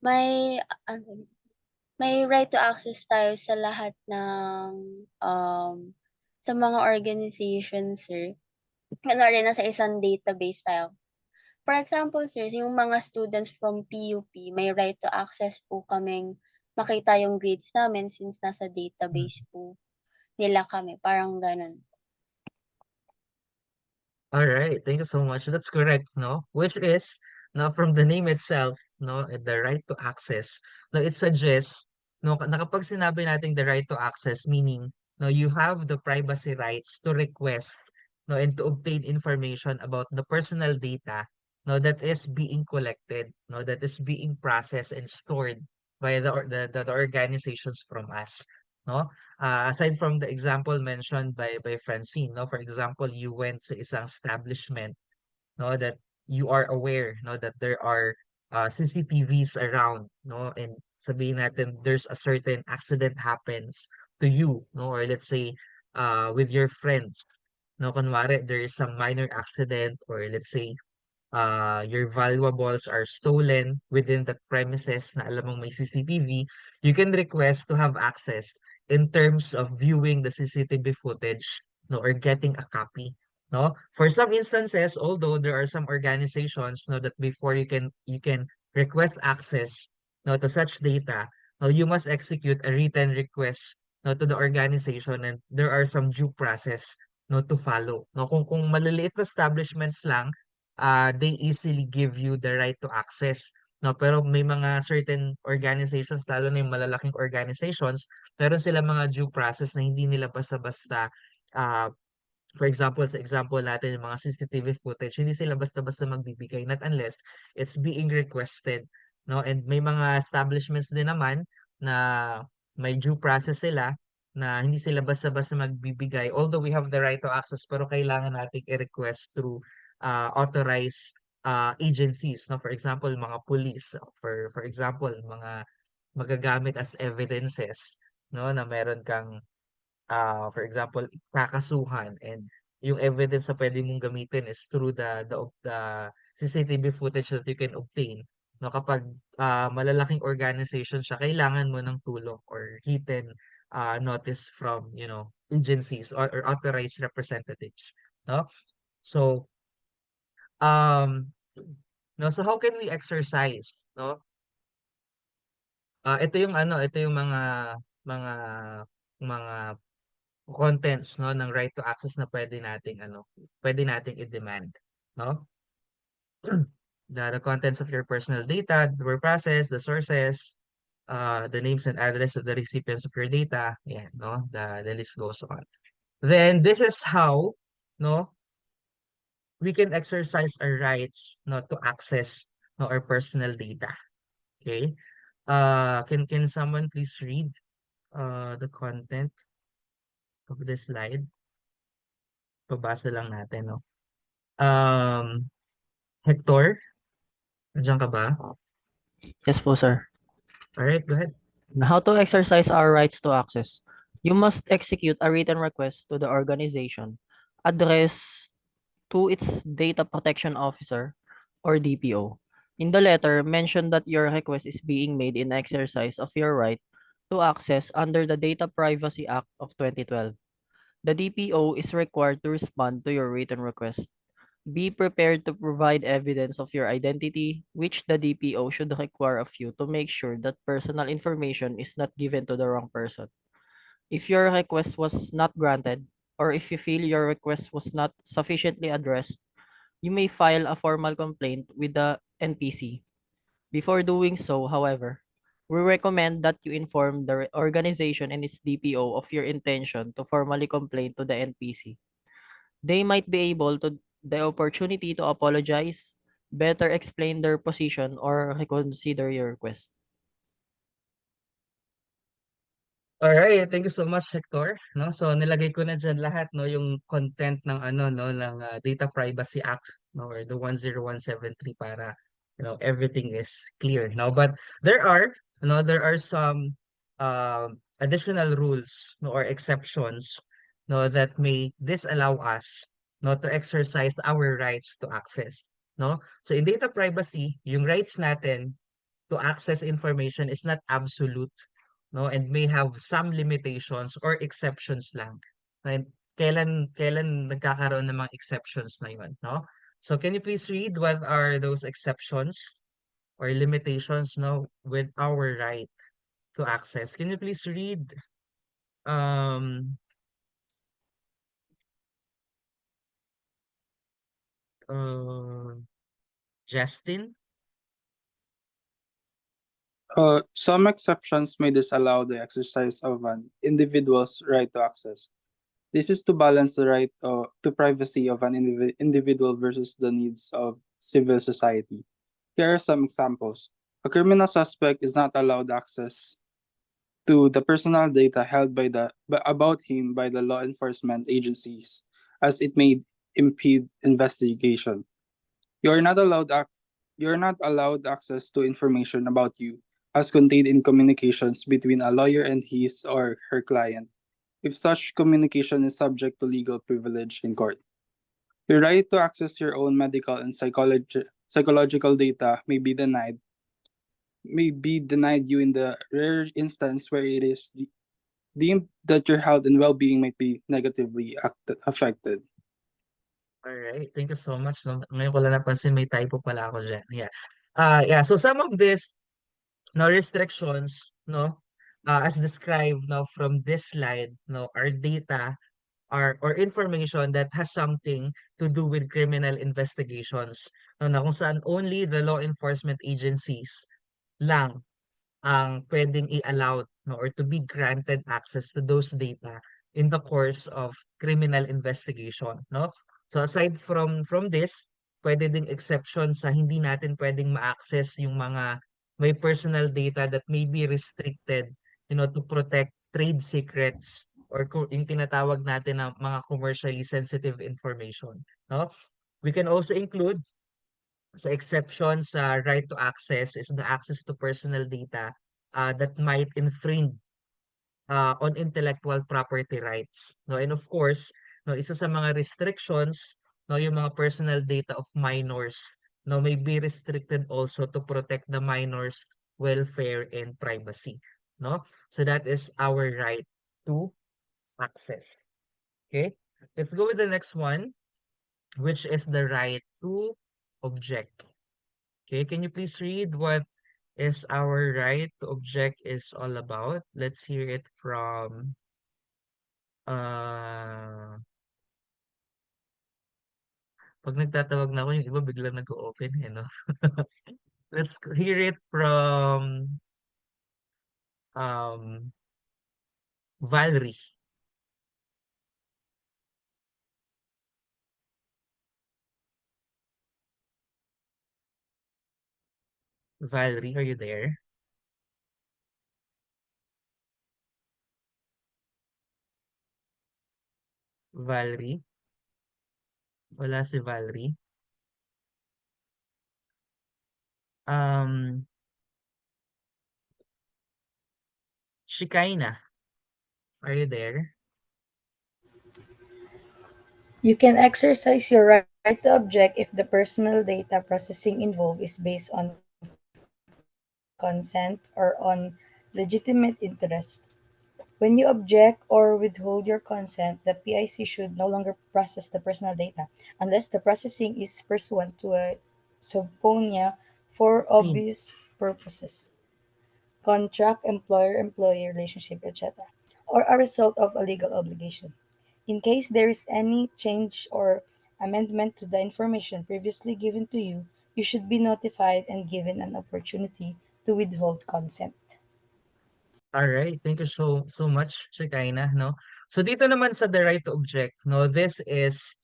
may ano, may right to access tayo sa lahat ng sa mga organization, sir. Kunwari nasa isang database tayo. For example, sir, yung mga students from PUP, may right to access po kaming makita yung grades namin since nasa database po nila kami, parang gano'n. All right, thank you so much. That's correct, no? Which is, no, from the name itself, no, the right to access. No, it suggests, no, na kapag sinabi natin the right to access, meaning, no, you have the privacy rights to request, no, and to obtain information about the personal data, no, that is being collected, no, that is being processed and stored by the organizations from us, no? Aside from the example mentioned by Francine, no, for example, you went sa isang establishment, no, that you are aware, no, that there are CCTVs around, no, and sabihin natin there's a certain accident happens to you, no, or let's say with your friends, no, kunwari there is some minor accident, or let's say your valuables are stolen within that premises na alam mong may CCTV, you can request to have access in terms of viewing the CCTV footage, no, or getting a copy. No, for some instances, although there are some organizations, no, that before you can request access, no, to such data, no, you must execute a written request, no, to the organization, and there are some due process, no, to follow. No, kung maliliit na establishments lang, they easily give you the right to access. No, pero may mga certain organizations, lalo na yung malalaking organizations, meron sila mga due process na hindi nila basta-basta, ah, for example, sa example natin, yung mga CCTV footage, hindi sila basta-basta magbibigay, not unless it's being requested. No, and may mga establishments din naman na may due process sila na hindi sila basta-basta magbibigay, although we have the right to access, pero kailangan nating i-request through authorized agencies, no? For example, mga police, for example, mga magagamit as evidences, no, na meron kang for example, kakasuhan, and yung evidence na pwede mong gamitin is through the CCTV footage that you can obtain. No, kapag malalaking organization siya, kailangan mo ng tulong or written notice from, agencies, or authorized representatives. No? So, um, no, so how can we exercise? No? Ito yung mga mga contents, no, ng right to access na pwede nating i-demand, no? The contents of your personal data that were processed, the sources, the names and address of the recipients of your data, yeah, no, the list goes on. Then this is how, no, we can exercise our rights, no, to access, no, our personal data. Okay? Can someone please read the content of this slide? Pabasa lang natin, no? Um, Hector, nandiyan ka ba? Yes po, sir. All right, go ahead. How to exercise our rights to access? You must execute a written request to the organization addressed to its data protection officer or DPO. In the letter, mention that your request is being made in exercise of your right to access under the Data Privacy Act of 2012. The DPO is required to respond to your written request. Be prepared to provide evidence of your identity, which the DPO should require of you to make sure that personal information is not given to the wrong person. If your request was not granted, or if you feel your request was not sufficiently addressed, you may file a formal complaint with the NPC. Before doing so, however, we recommend that you inform the organization and its DPO of your intention to formally complain to the NPC. They might be able to the opportunity to apologize, better explain their position, or reconsider your request. Alright, thank you so much, Hector. No, so nilagay ko na diyan lahat, no, yung content ng ano, no, ng Data Privacy Act, no, or the 10173 para, everything is clear. No, but there are some additional rules, no, or exceptions, no, that may disallow us, no, to exercise our rights to access. No, so in data privacy, yung rights natin to access information is not absolute, no, and may have some limitations or exceptions lang. And kailan nagkakaroon ng mga exceptions na yun, no? So can you please read what are those exceptions or limitations, no, with our right to access? Can you please read, um uh Justin? Some exceptions may disallow the exercise of an individual's right to access. This is to balance the right to privacy of an individual versus the needs of civil society. Here are some examples. A criminal suspect is not allowed access to the personal data held about him by the law enforcement agencies, as it may impede investigation. You are not allowed you are not allowed access to information about you as contained in communications between a lawyer and his or her client, if such communication is subject to legal privilege in court. Your right to access your own medical and psychological data may be denied you in the rare instance where it is deemed that your health and well-being might be negatively affected. Alright, thank you so much, no? Ngayon ko lang napansin may typo pala ako diyan. Yeah. Yeah, so some of this, no, restrictions, no, as described now from this slide, no, are data or information that has something to do with criminal investigations, no, na kung saan only the law enforcement agencies lang ang pwedeng i-allowed, no, or to be granted access to those data in the course of criminal investigation, no? So aside from this, pwede ding exception sa hindi natin pwedeng ma-access yung mga may personal data that may be restricted, to protect trade secrets or yung tinatawag natin na mga commercially sensitive information, no? We can also include sa exception sa right to access is the access to personal data that might infringe on intellectual property rights. No? And of course, no, isa sa mga restrictions, no, yung mga personal data of minors, no, may be restricted also to protect the minors' welfare and privacy. No? So that is our right to access. Okay? Let's go with the next one, which is the right to object. Okay, can you please read what is our right to object is all about? Let's hear it from uh pag nagtatawag na ako, yung iba biglang nag-open no? Let's hear it from um Valerie. Valerie, are you there? Valerie? Wala si Valerie. Um, Shikaina, are you there? You can exercise your right to object if the personal data processing involved is based on consent or on legitimate interest. When you object or withhold your consent, the PIC should no longer process the personal data unless the processing is pursuant to a subpoena for Tin. obvious purposes, contract, employer-employee relationship, etc., or a result of a legal obligation. In case there is any change or amendment to the information previously given to you, You should be notified and given an opportunity to withhold consent. All right, thank you so much, Shikaina, no? So dito naman sa the right to object, no, this is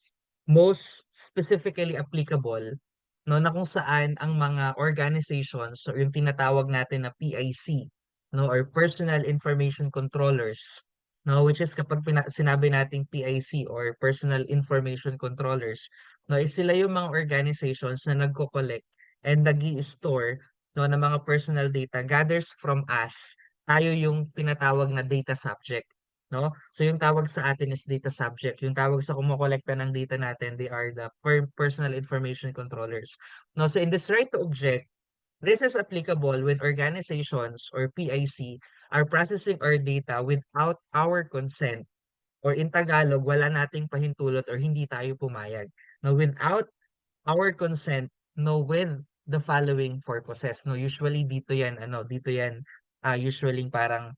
most specifically applicable, no, na kung saan ang mga organizations or yung tinatawag natin na PIC, no, or Personal Information Controllers, no, which is kapag sinabi nating PIC or Personal Information Controllers, no, is sila yung mga organizations na nagko-collect and nag-i-store, no, ng mga personal data gathers from us. Tayo yung tinatawag na data subject, no? So yung tawag sa atin is data subject. Yung tawag sa kumukolekta ng data natin, they are the personal information controllers. No, so in this right to object, this is applicable when organizations or PIC are processing our data without our consent, or in Tagalog, wala nating pahintulot or hindi tayo pumayag. No, without our consent, no, with the following purposes. No, usually dito yan, usually parang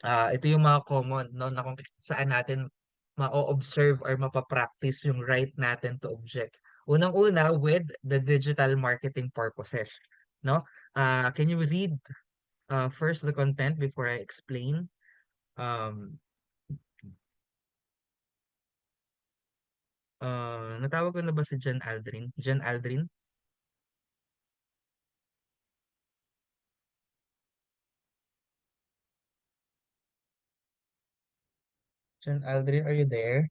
ito yung mga common, no, na kung saan natin ma-observe or mapapractice yung right natin to object. Unang-una, with the digital marketing purposes, no? Can you read first the content before I explain? Um, Natawag ko na ba si Jan Aldrin? Jan Aldrin? Jan Aldrin, are you there?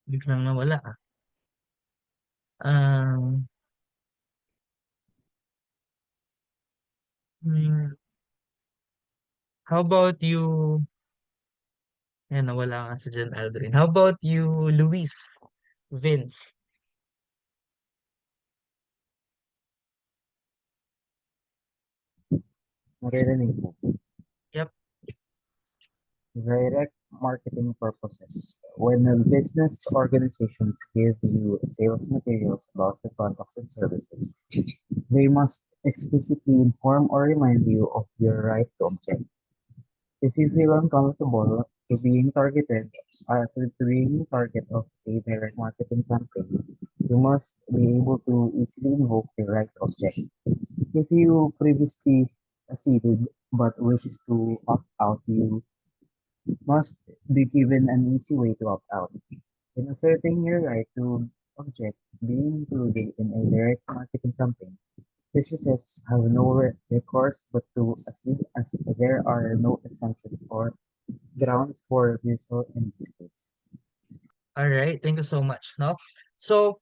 Biglang nawala ah. Um, hmm, how about you? Yan, nawala nga si Jan Aldrin. How about you, Luis? Vince? Naririnig mo. Yep. Direct marketing purposes. When business organizations give you sales materials about the products and services, they must explicitly inform or remind you of your right to object. If you feel uncomfortable to being target of a direct marketing campaign, you must be able to easily invoke the right to object. If you previously acceded but wishes to opt out, you must be given an easy way to opt out. In asserting your right to object being included in a direct marketing campaign, businesses have no recourse but to accede as there are no exemptions or grounds for refusal in this case. All right, thank you so much, no? So,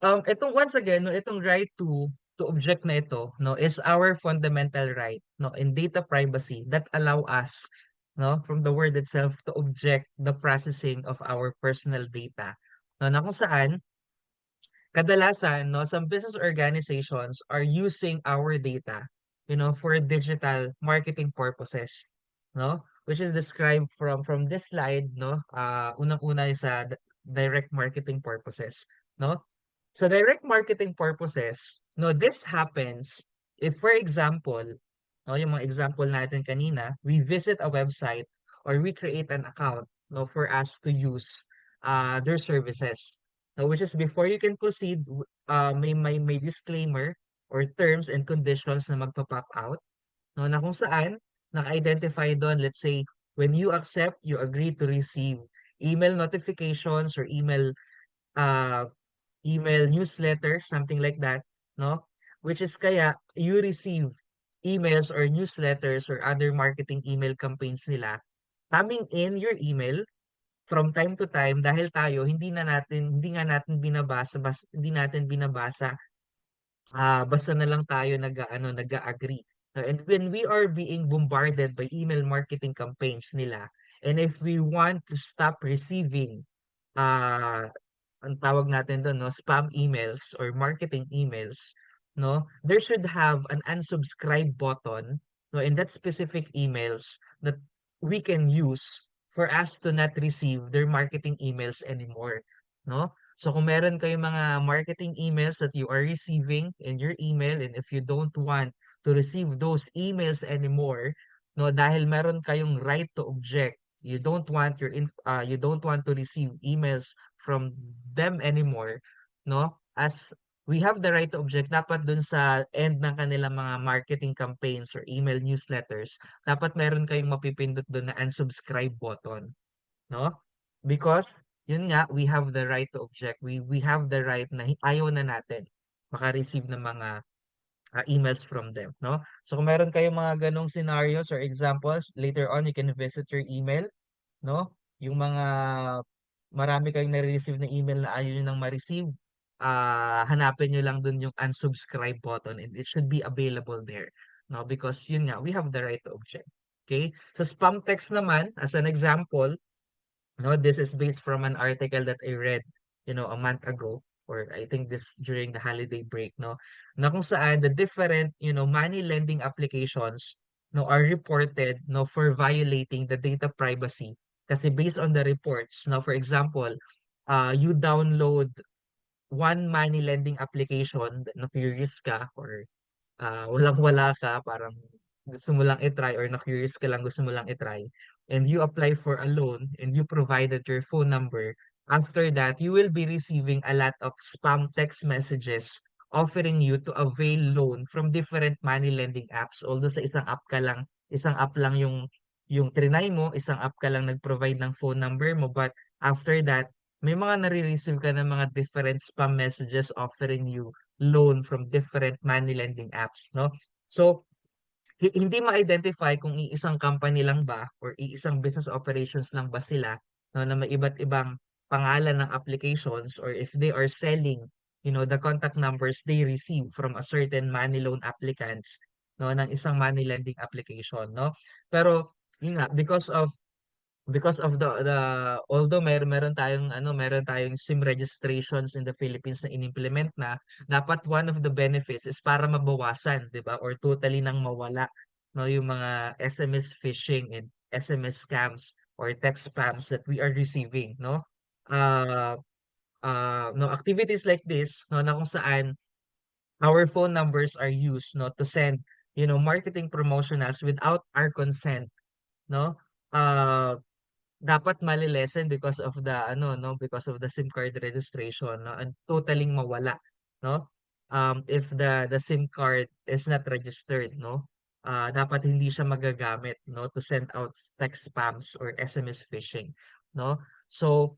itong once again, no, itong right to object na ito, no, is our fundamental right, no, in data privacy that allow us, no, from the word itself to object the processing of our personal data. No, na kung saan kadalasan, no, some business organizations are using our data, for digital marketing purposes, no? Which is described from this slide, no? Unang-una is sa direct marketing purposes, no? Sa direct marketing purposes, no, this happens if, for example, no, yung mga example natin kanina, we visit a website or we create an account, no, for us to use their services. No, which is before you can proceed, may disclaimer or terms and conditions na magpa-pop out, no, na kung saan naka-identify doon, let's say, when you accept, you agree to receive email notifications or uh, email newsletter, something like that, no? Which is kaya you receive emails or newsletters or other marketing email campaigns nila coming in your email from time to time dahil tayo hindi nga natin binabasa, hindi natin binabasa, basta na lang tayo nag-agree. And when we are being bombarded by email marketing campaigns nila, and if we want to stop receiving uh, ang tawag natin doon, no, spam emails or marketing emails, no, there should have an unsubscribe button, no, in that specific emails that we can use for us to not receive their marketing emails anymore, no? So kung meron kayong mga marketing emails that you are receiving in your email, and if you don't want to receive those emails anymore, no, dahil meron kayong right to object. You don't want to receive emails from them anymore, no? As we have the right to object, dapat dun sa end ng kanilang mga marketing campaigns or email newsletters, dapat meron kayong mapipindot dun na unsubscribe button, no? Because yun nga, we have the right to object. We have the right na ayaw na natin maka-receive ng mga emails from them, no? So kung meron kayong mga ganong scenarios or examples, later on you can visit your email, no? Yung mga marami kayong nare-receive na email na ayaw nyo nang ma-receive, hanapin nyo lang dun yung unsubscribe button and it should be available there, no? Because yun nga, we have the right to object. Okay? Sa spam text naman, as an example, no, this is based from an article that I read, a month ago, or I think this during the holiday break, no, na kung saan the different, money lending applications, no, are reported, no, for violating the data privacy. Kasi based on the reports, no, for example, you download one money lending application, no, curious ka, or walang-wala ka, parang gusto mo lang i-try or na-curious ka lang, gusto mo lang i-try, and you apply for a loan and you provided your phone number, after that, you will be receiving a lot of spam text messages offering you to avail loan from different money lending apps. Although sa isang app lang yung trinay mo, isang app ka lang nag-provide ng phone number mo, but after that, may mga nare-receive ka ng mga different spam messages offering you loan from different money lending apps, no? So, hindi ma-identify kung iisang company lang ba or iisang business operations lang ba sila, no, na may iba't ibang pangalan ng applications, or if they are selling, the contact numbers they receive from a certain money loan applicants, no, ng isang money lending application, no? Pero yun nga, because of the although meron tayong SIM registrations in the Philippines na inimplement na, dapat one of the benefits is para mabawasan, 'di ba, or totally nang mawala, no, yung mga SMS phishing and SMS scams or text spams that we are receiving, no? uh no, activities like this, no, na kung saan our phone numbers are used, no, to send, marketing promotionals without our consent, no, uh dapat mali-lessen because of the because of the SIM card registration, no, and totaling mawala, no, if the SIM card is not registered, no, dapat hindi siya magagamit, no, to send out text spams or SMS phishing, no. So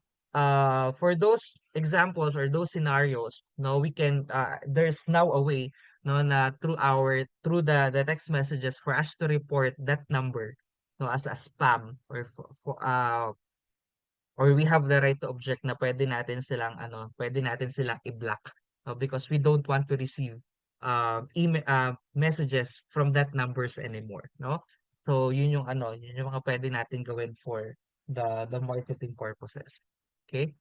for those examples or those scenarios, no, we can there's now a way, no, na through the text messages for us to report that number, no, as a spam, or we have the right to object na pwede natin silang i-block, no, because we don't want to receive email messages from that numbers anymore, no. So yun yung mga pwede natin gawin for the marketing purposes. Okay?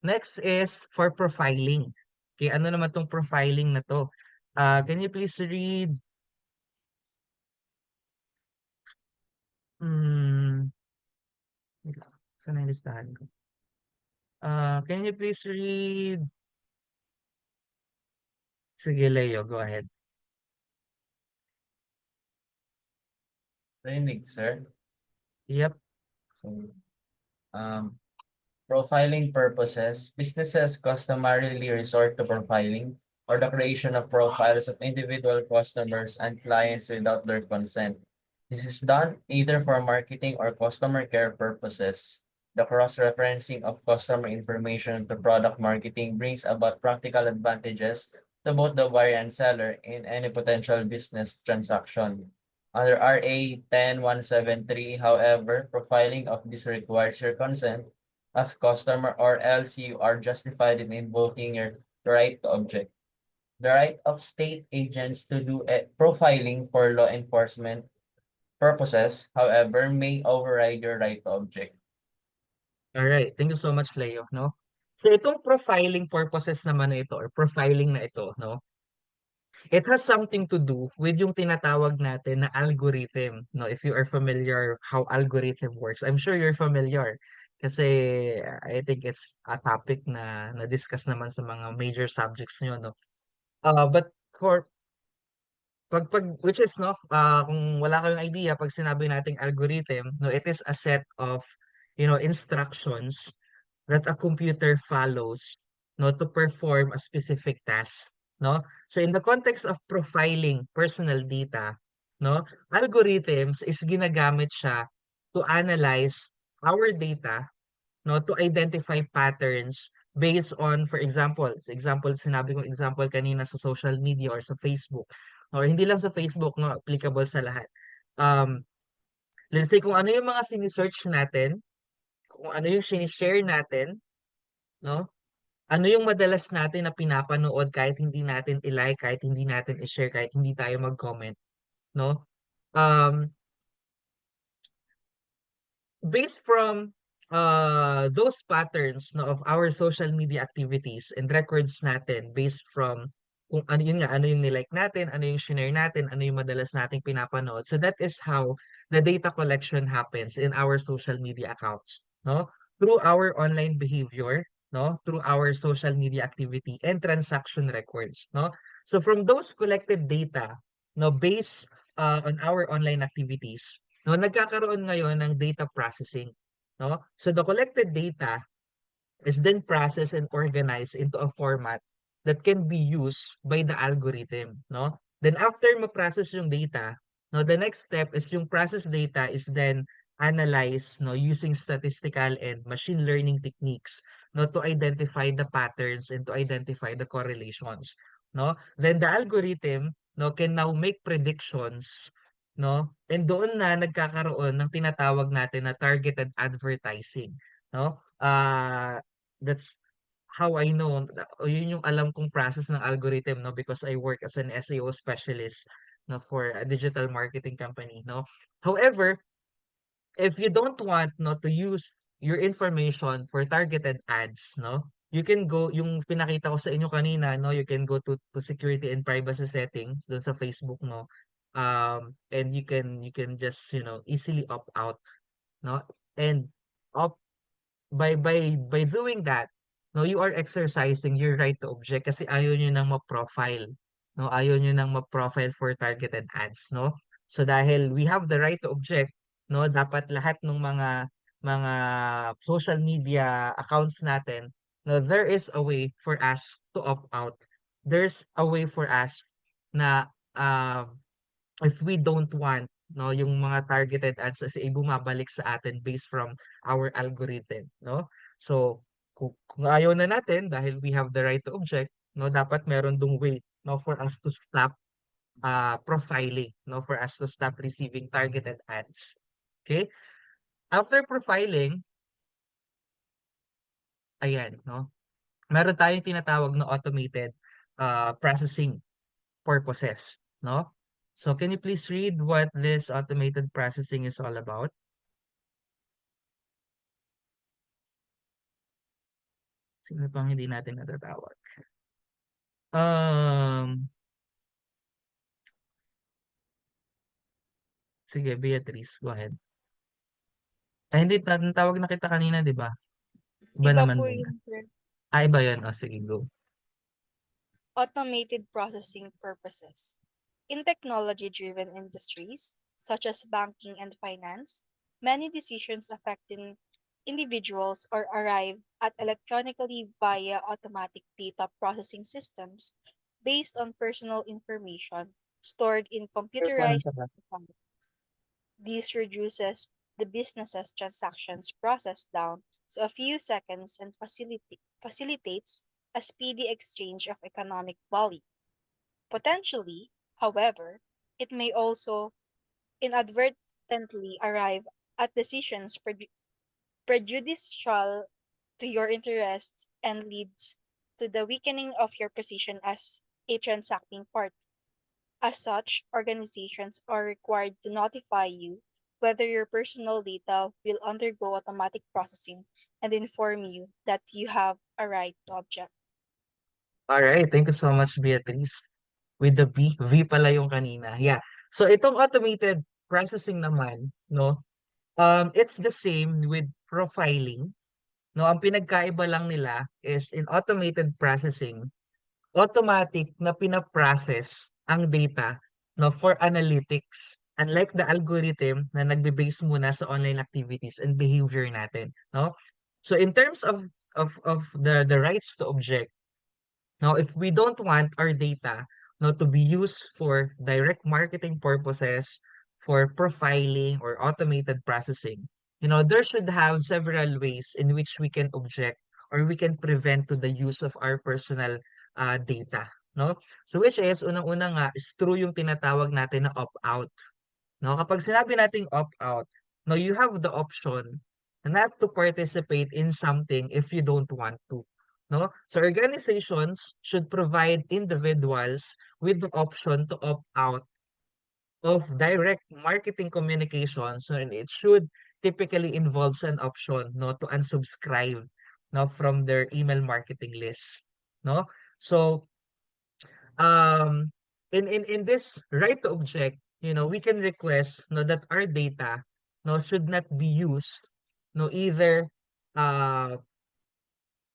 Next is for profiling. Okay, ano naman tong profiling na to? Can you please read hmm wait lang, saan na yung listahan ko? Can you please read? Sige, Leo, go ahead. Rinig, sir. Yep. So, um, profiling purposes, businesses customarily resort to profiling or the creation of profiles of individual customers and clients without their consent. This is done either for marketing or customer care purposes. The cross-referencing of customer information to product marketing brings about practical advantages to both the buyer and seller in any potential business transaction. Under RA 10173, however, profiling of this requires your consent as customer, or else you are justified in invoking your right to object. The right of state agents to do profiling for law enforcement purposes, however, may override your right to object. All right. Thank you so much, Leo, no? So itong profiling purposes naman na ito or profiling na ito, no? It has something to do with yung tinatawag natin na algorithm, no? If you are familiar how algorithm works, I'm sure you're familiar kasi I think it's a topic na na-discuss naman sa mga major subjects nyo, no? But for Which is, no, kung wala kayong idea, pag sinabi nating algorithm, no, it is a set of, instructions that a computer follows, no, to perform a specific task, no? So in the context of profiling personal data, no, algorithms is ginagamit siya to analyze our data, no, to identify patterns based on, for example, sinabi kong example kanina sa social media or sa Facebook, or hindi lang sa Facebook, no, applicable sa lahat. Um, let's say kung ano yung mga sini-search natin, kung ano yung sinishare natin, no? Ano yung madalas natin na pinapanood kahit hindi natin i-like, kahit hindi natin i-share, kahit hindi tayo mag-comment, no? Um, based from those patterns, no, of our social media activities and records natin based from kung ano yun nga, ano yung nilike natin, ano yung share natin, ano yung madalas nating pinapanood. So that is how the data collection happens in our social media accounts, no? Through our online behavior, no? Through our social media activity and transaction records, no? So from those collected data, no, based on our online activities, no, nagkakaroon ngayon ng data processing, no? So the collected data is then processed and organized into a format that can be used by the algorithm, no? Then after ma-process yung data, no, the next step is yung process data is then analyzed, no, using statistical and machine learning techniques, no, to identify the patterns and to identify the correlations, no? Then the algorithm, no, can now make predictions, no? And doon na nagkakaroon ng tinatawag natin na targeted advertising, no? That's how I know, o yun yung alam kong process ng algorithm, no, because I work as an SEO specialist, no, for a digital marketing company, no. However, if you don't want, no, to use your information for targeted ads, no, you can go yung pinakita ko sa inyo kanina, no, you can go to security and privacy settings doon sa Facebook, no. And you can just, easily opt out, no, and opt by doing that, no, you are exercising your right to object kasi ayaw nyo nang ma-profile, no, ayaw nyo nang ma-profile for targeted ads, no. So dahil we have the right to object, no, dapat lahat ng mga social media accounts natin, no, there is a way for us to opt out. There's a way for us na if we don't want, no, yung mga targeted ads kasi bumabalik sa atin based from our algorithm, no. So kung ayaw na natin dahil we have the right to object, no, dapat meron dong way, no, for us to stop profiling, no, for us to stop receiving targeted ads. Okay, after profiling, ayan, no, meron tayong tinatawag na automated processing purposes, no? So can you please read what this automated processing is all about? Sino pang hindi natin natatawag? Sige, Beatrice, go ahead. Ay, hindi, tawag na kita kanina, di ba? Iba Iba naman po muna. yun, sir. Iba yun. O, sige, go. Automated processing purposes. In technology-driven industries, such as banking and finance, many decisions affecting individuals or arrive at electronically via automatic data processing systems based on personal information stored in Careful ng computerized tabas. systems. This reduces the business's transactions process down to a few seconds and facilitates a speedy exchange of economic value. Potentially, however, it may also inadvertently arrive at decisions prejudicial to your interests and leads to the weakening of your position as a transacting party. As such, organizations are required to notify you whether your personal data will undergo automatic processing and inform you that you have a right to object. All right, thank you so much, Beatrice. With the V, V pala yung kanina. Yeah. So itong automated processing naman, no, it's the same with profiling. No, ang pinagkaiba lang nila is in automated processing, automatic na pinaprocess ang data no, for analytics. Unlike the algorithm na nagbe-base muna sa online activities and behavior natin, no? So in terms of the rights to object, now if we don't want our data no to be used for direct marketing purposes, for profiling or automated processing, there should have several ways in which we can object or we can prevent to the use of our personal data, no? So which is unang-una nga is through yung tinatawag natin na opt-out. No, kapag sinabi nating opt-out, no, you have the option not to participate in something if you don't want to. No? So organizations should provide individuals with the option to opt out of direct marketing communications, no, and it should typically involves an option no to unsubscribe no from their email marketing list. No? So um in this right to object, we can request no that our data no should not be used no either uh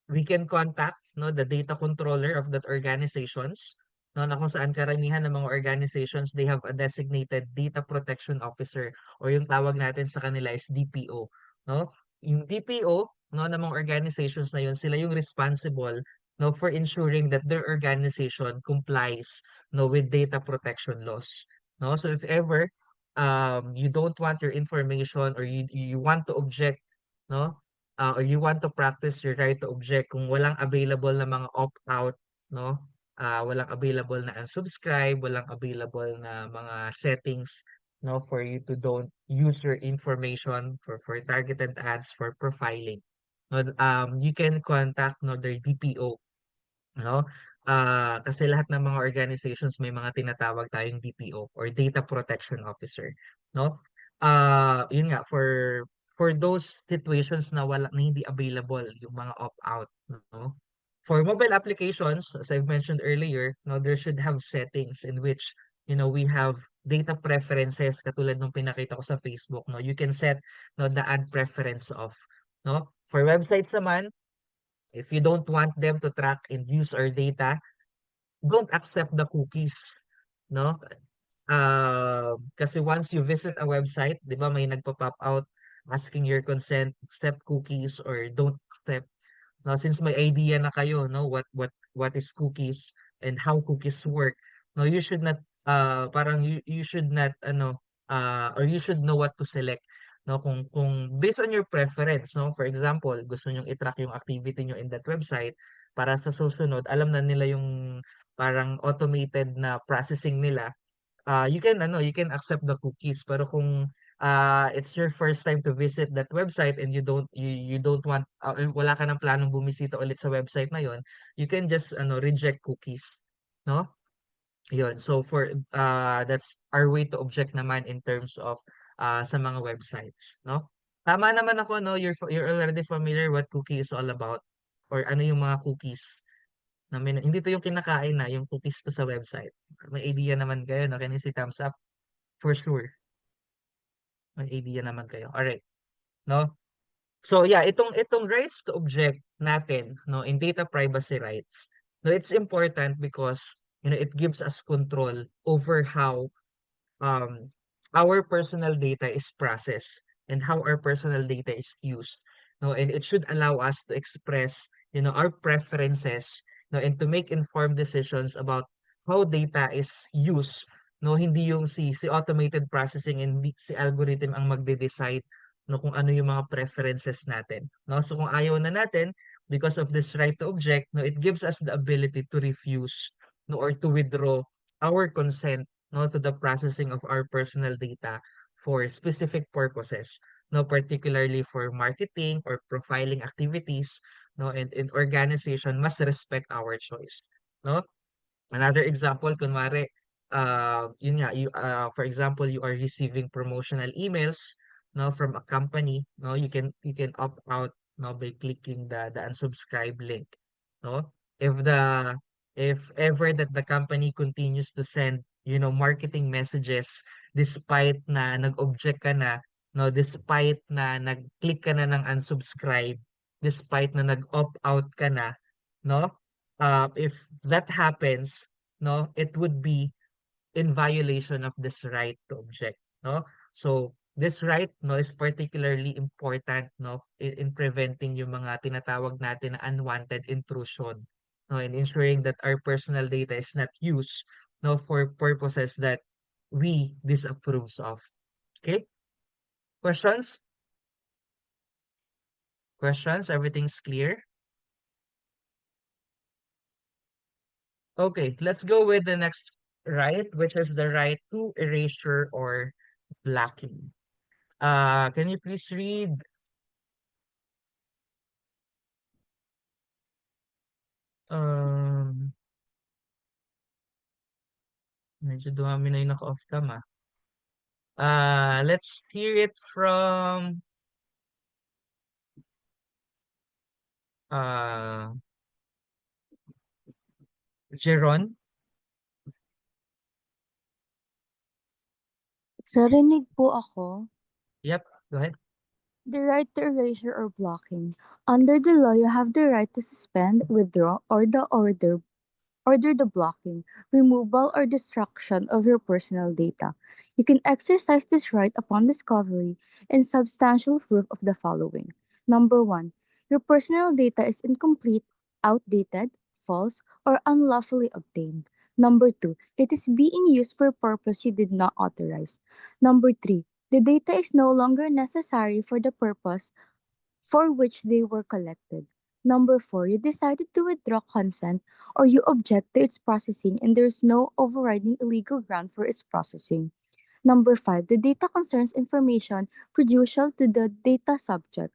we can contact no the data controller of that organizations no na kung saan karamihan ng mga organizations they have a designated data protection officer or yung tawag natin sa kanila is DPO, no? Yung DPO no ng mga organizations na yun sila yung responsible no for ensuring that their organization complies no with data protection laws, no? So if ever you don't want your information or you want to object no or you want to practice your right to object kung walang available na mga opt-out, no? Walang available na unsubscribe, walang available na mga settings, no, for you to don't use your information for targeted ads for profiling. No, you can contact no their DPO, no? Kasi lahat ng mga organizations may mga tinatawag tayong DPO or Data Protection Officer, no? Yun nga for those situations na wala na hindi available yung mga opt-out, no? For mobile applications, as I've mentioned earlier, no, there should have settings in which, we have data preferences katulad nung pinakita ko sa Facebook, no? You can set no the ad preference off, no? For websites naman, if you don't want them to track and use our data, don't accept the cookies, no? Kasi once you visit a website, 'di ba may nagpa-pop out asking your consent, accept cookies or don't accept. No, since may idea na kayo, no, what is cookies and how cookies work, no, you should not parang you should not or you should know what to select, no, kung based on your preference, no, for example, gusto niyo i-track yung activity niyo in that website para sa susunod alam na nila yung parang automated na processing nila, you can accept the cookies pero kung it's your first time to visit that website and you don't want wala ka ng planong bumisita ulit sa website na yon, you can just reject cookies, no? Yun. So for that's our way to object naman in terms of sa mga websites, no? Tama naman ako, no? You're already familiar what cookie is all about or ano yung mga cookies na hindi to yung kinakain na yung cookies to sa website. May idea naman kayo, no? Can you see thumbs up? For sure. May idea naman kayo. Alright, no? So yeah, itong rights to object natin, no, in data privacy rights, no, it's important because it gives us control over how um our personal data is processed and how our personal data is used. No, and it should allow us to express, our preferences, no, and to make informed decisions about how data is used. No, hindi yung si automated processing and si algorithm ang magde-decide no kung ano yung mga preferences natin. No, so kung ayaw na natin because of this right to object, no, it gives us the ability to refuse no or to withdraw our consent no to the processing of our personal data for specific purposes, no, particularly for marketing or profiling activities, no, and organization must respect our choice, no. Another example, kunwari, yun nga, for example, you are receiving promotional emails, no, from a company, no, you can opt out, no, by clicking the unsubscribe link, no. If the if ever that the company continues to send, marketing messages despite na nag-object ka na, no, despite na nag-click ka na ng unsubscribe, despite na nag-opt out ka na, no, if that happens, no, it would be in violation of this right to object, no? So this right, no, is particularly important, no, in preventing yung mga tinatawag natin na unwanted intrusion, no, in ensuring that our personal data is not used, no, for purposes that we disapproves of. Okay? Questions? Questions? Everything's clear? Okay, let's go with the next right, which is the right to erasure or blocking. Can you please read um medyo dumami na yung naka-off cam ah. Let's hear it from uh Jeron. Sarinig po ako. Yep, go ahead. The right to erasure or blocking. Under the law, you have the right to suspend, withdraw, order the blocking, removal, or destruction of your personal data. You can exercise this right upon discovery in substantial proof of the following. Number one, your personal data is incomplete, outdated, false, or unlawfully obtained. Number two, it is being used for a purpose you did not authorize. Number three, the data is no longer necessary for the purpose for which they were collected. Number four, you decided to withdraw consent or you object to its processing and there is no overriding illegal ground for its processing. Number five, the data concerns information prejudicial to the data subject,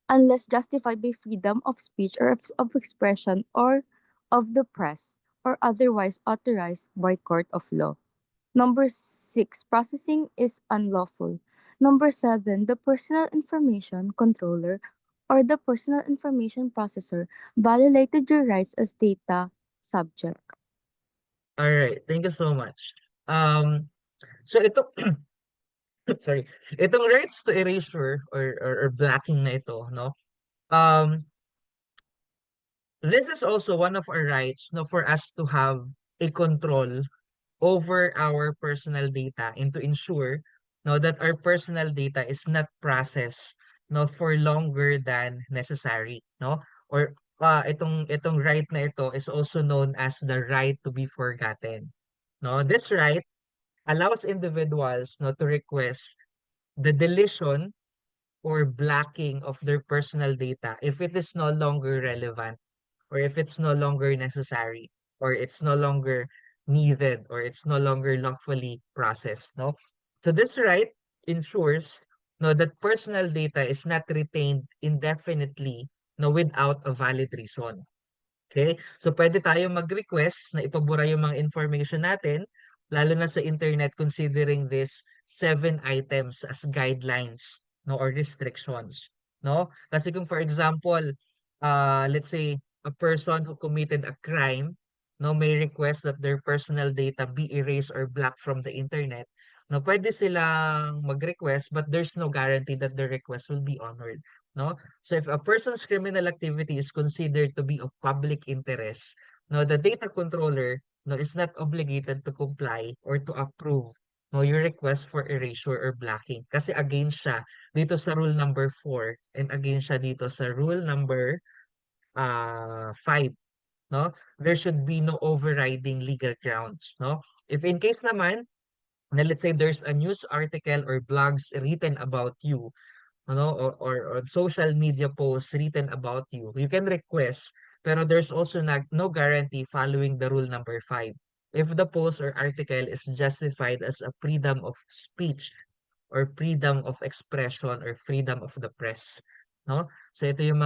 unless justified by freedom of speech or of expression or of the press, or otherwise authorized by court of law. Number six, processing is unlawful. Number seven, the personal information controller or the personal information processor violated your rights as data subject. All right, thank you so much. So ito sorry, itong rights to erasure or blocking na ito, no? Um, this is also one of our rights, no, for us to have a control over our personal data and to ensure, no, that our personal data is not processed, no, for longer than necessary, no? Or itong right na ito is also known as the right to be forgotten. No, this right allows individuals, no, to request the deletion or blocking of their personal data if it is no longer relevant or if it's no longer necessary or it's no longer needed or it's no longer lawfully processed, no? So this right ensures, no, that personal data is not retained indefinitely, no, without a valid reason. Okay? So pwede tayo mag-request na ipabura yung mga information natin, lalo na sa internet, considering this 7 items as guidelines, no, or restrictions, no? Kasi kung for example, let's say a person who committed a crime, no, may request that their personal data be erased or blocked from the internet. No, pwede silang mag-request but there's no guarantee that the request will be honored, no? So if a person's criminal activity is considered to be of public interest, no, the data controller, no, is not obligated to comply or to approve, no, your request for erasure or blocking. Kasi against siya dito sa rule number 4 and against siya dito sa rule number 5, no? There should be no overriding legal grounds, no? If in case naman, na let's say there's a news article or blogs written about you, or on social media posts written about you, you can request, pero there's also no guarantee following the rule number 5. If the post or article is justified as a freedom of speech or freedom of expression or freedom of the press, no? So ito yung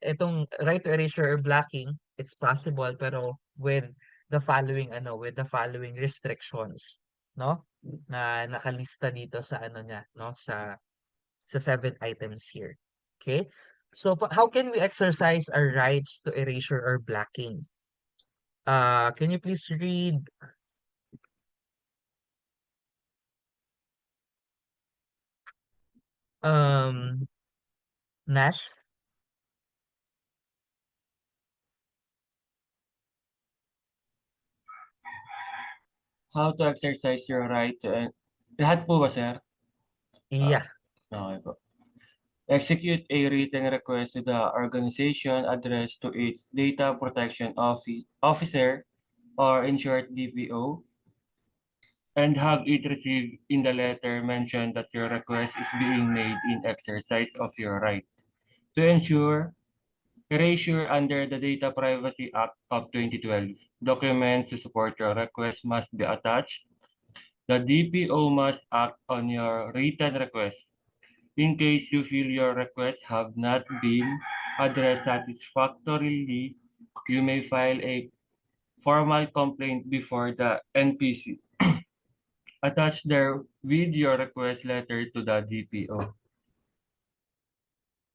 itong right to erasure or blocking, it's possible pero with with the following restrictions, no? Na nakalista dito sa ano niya, no? Sa 7 items here. Okay? So, how can we exercise our rights to erasure or blocking? Can you please read um Nash? How to exercise your right to lahat po ba, sir? Yeah. Okay po. Execute a written request to the organization addressed to its data protection officer or in short DPO and have it received in the letter mentioned that your request is being made in exercise of your right. To ensure erasure under the Data Privacy Act of 2012, documents to support your request must be attached. The DPO must act on your written request. In case you feel your requests have not been addressed satisfactorily, you may file a formal complaint before the NPC. Attach there with your request letter to the DPO.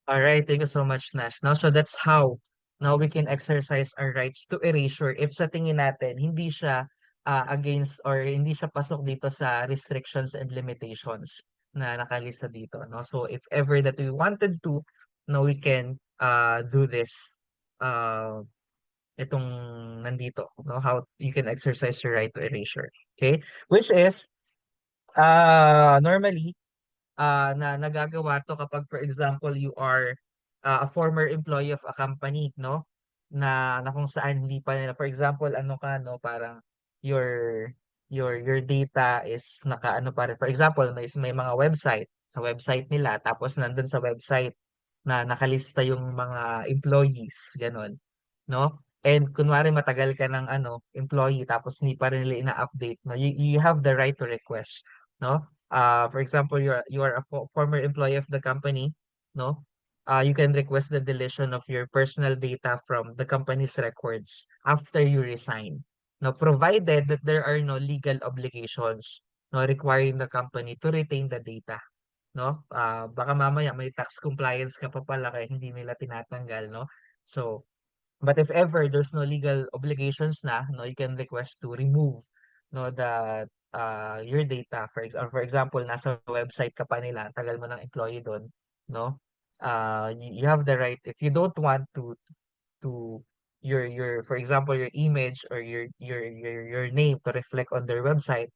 All right, thank you so much, Nash. Now, so that's how now we can exercise our rights to erasure if sa tingin natin hindi siya against or hindi siya pasok dito sa restrictions and limitations na nakalista dito, no? So if ever that we wanted to, no, we can do this uh itong nandito, no? How you can exercise your right to erasure. Okay? Which is normally na nagagawa to kapag for example you are a former employee of a company, no, na kung saan hindi pa nila, for example, ano ka, no, parang your your data is naka ano pa rin, for example may mga website sa website nila, tapos nandun sa website na nakalista yung mga employees, ganun, no? And kunwari matagal ka ng ano, employee, tapos hindi pa rin nila ina-update, no? You have the right to request, no? For example, you are a former employee of the company, no? You can request the deletion of your personal data from the company's records after you resign. No, provided that there are no legal obligations, no, requiring the company to retain the data, no? Baka mamaya may tax compliance ka pa pala kaya hindi nila tinatanggal, no? So, but if ever there's no legal obligations na, no, you can request to remove, no, the your data. For example, nasa website ka pa nila, tagal mo ng employee doon, no? You have the right if you don't want to your for example your image or your name to reflect on their website,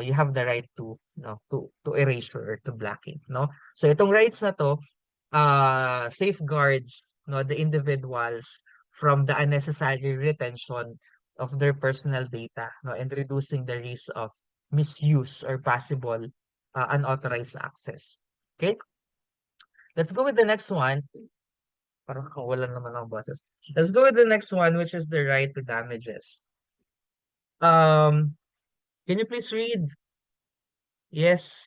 you have the right to, no, to erase or to blocking, no? So itong rights na to safeguards, no, the individuals from the unnecessary retention of their personal data, no, and reducing the risk of misuse or possible unauthorized access. Okay, let's go with the next one. Parang kawalan naman ng boses. Let's go with the next one, which is the right to damages. Can you please read? Yes,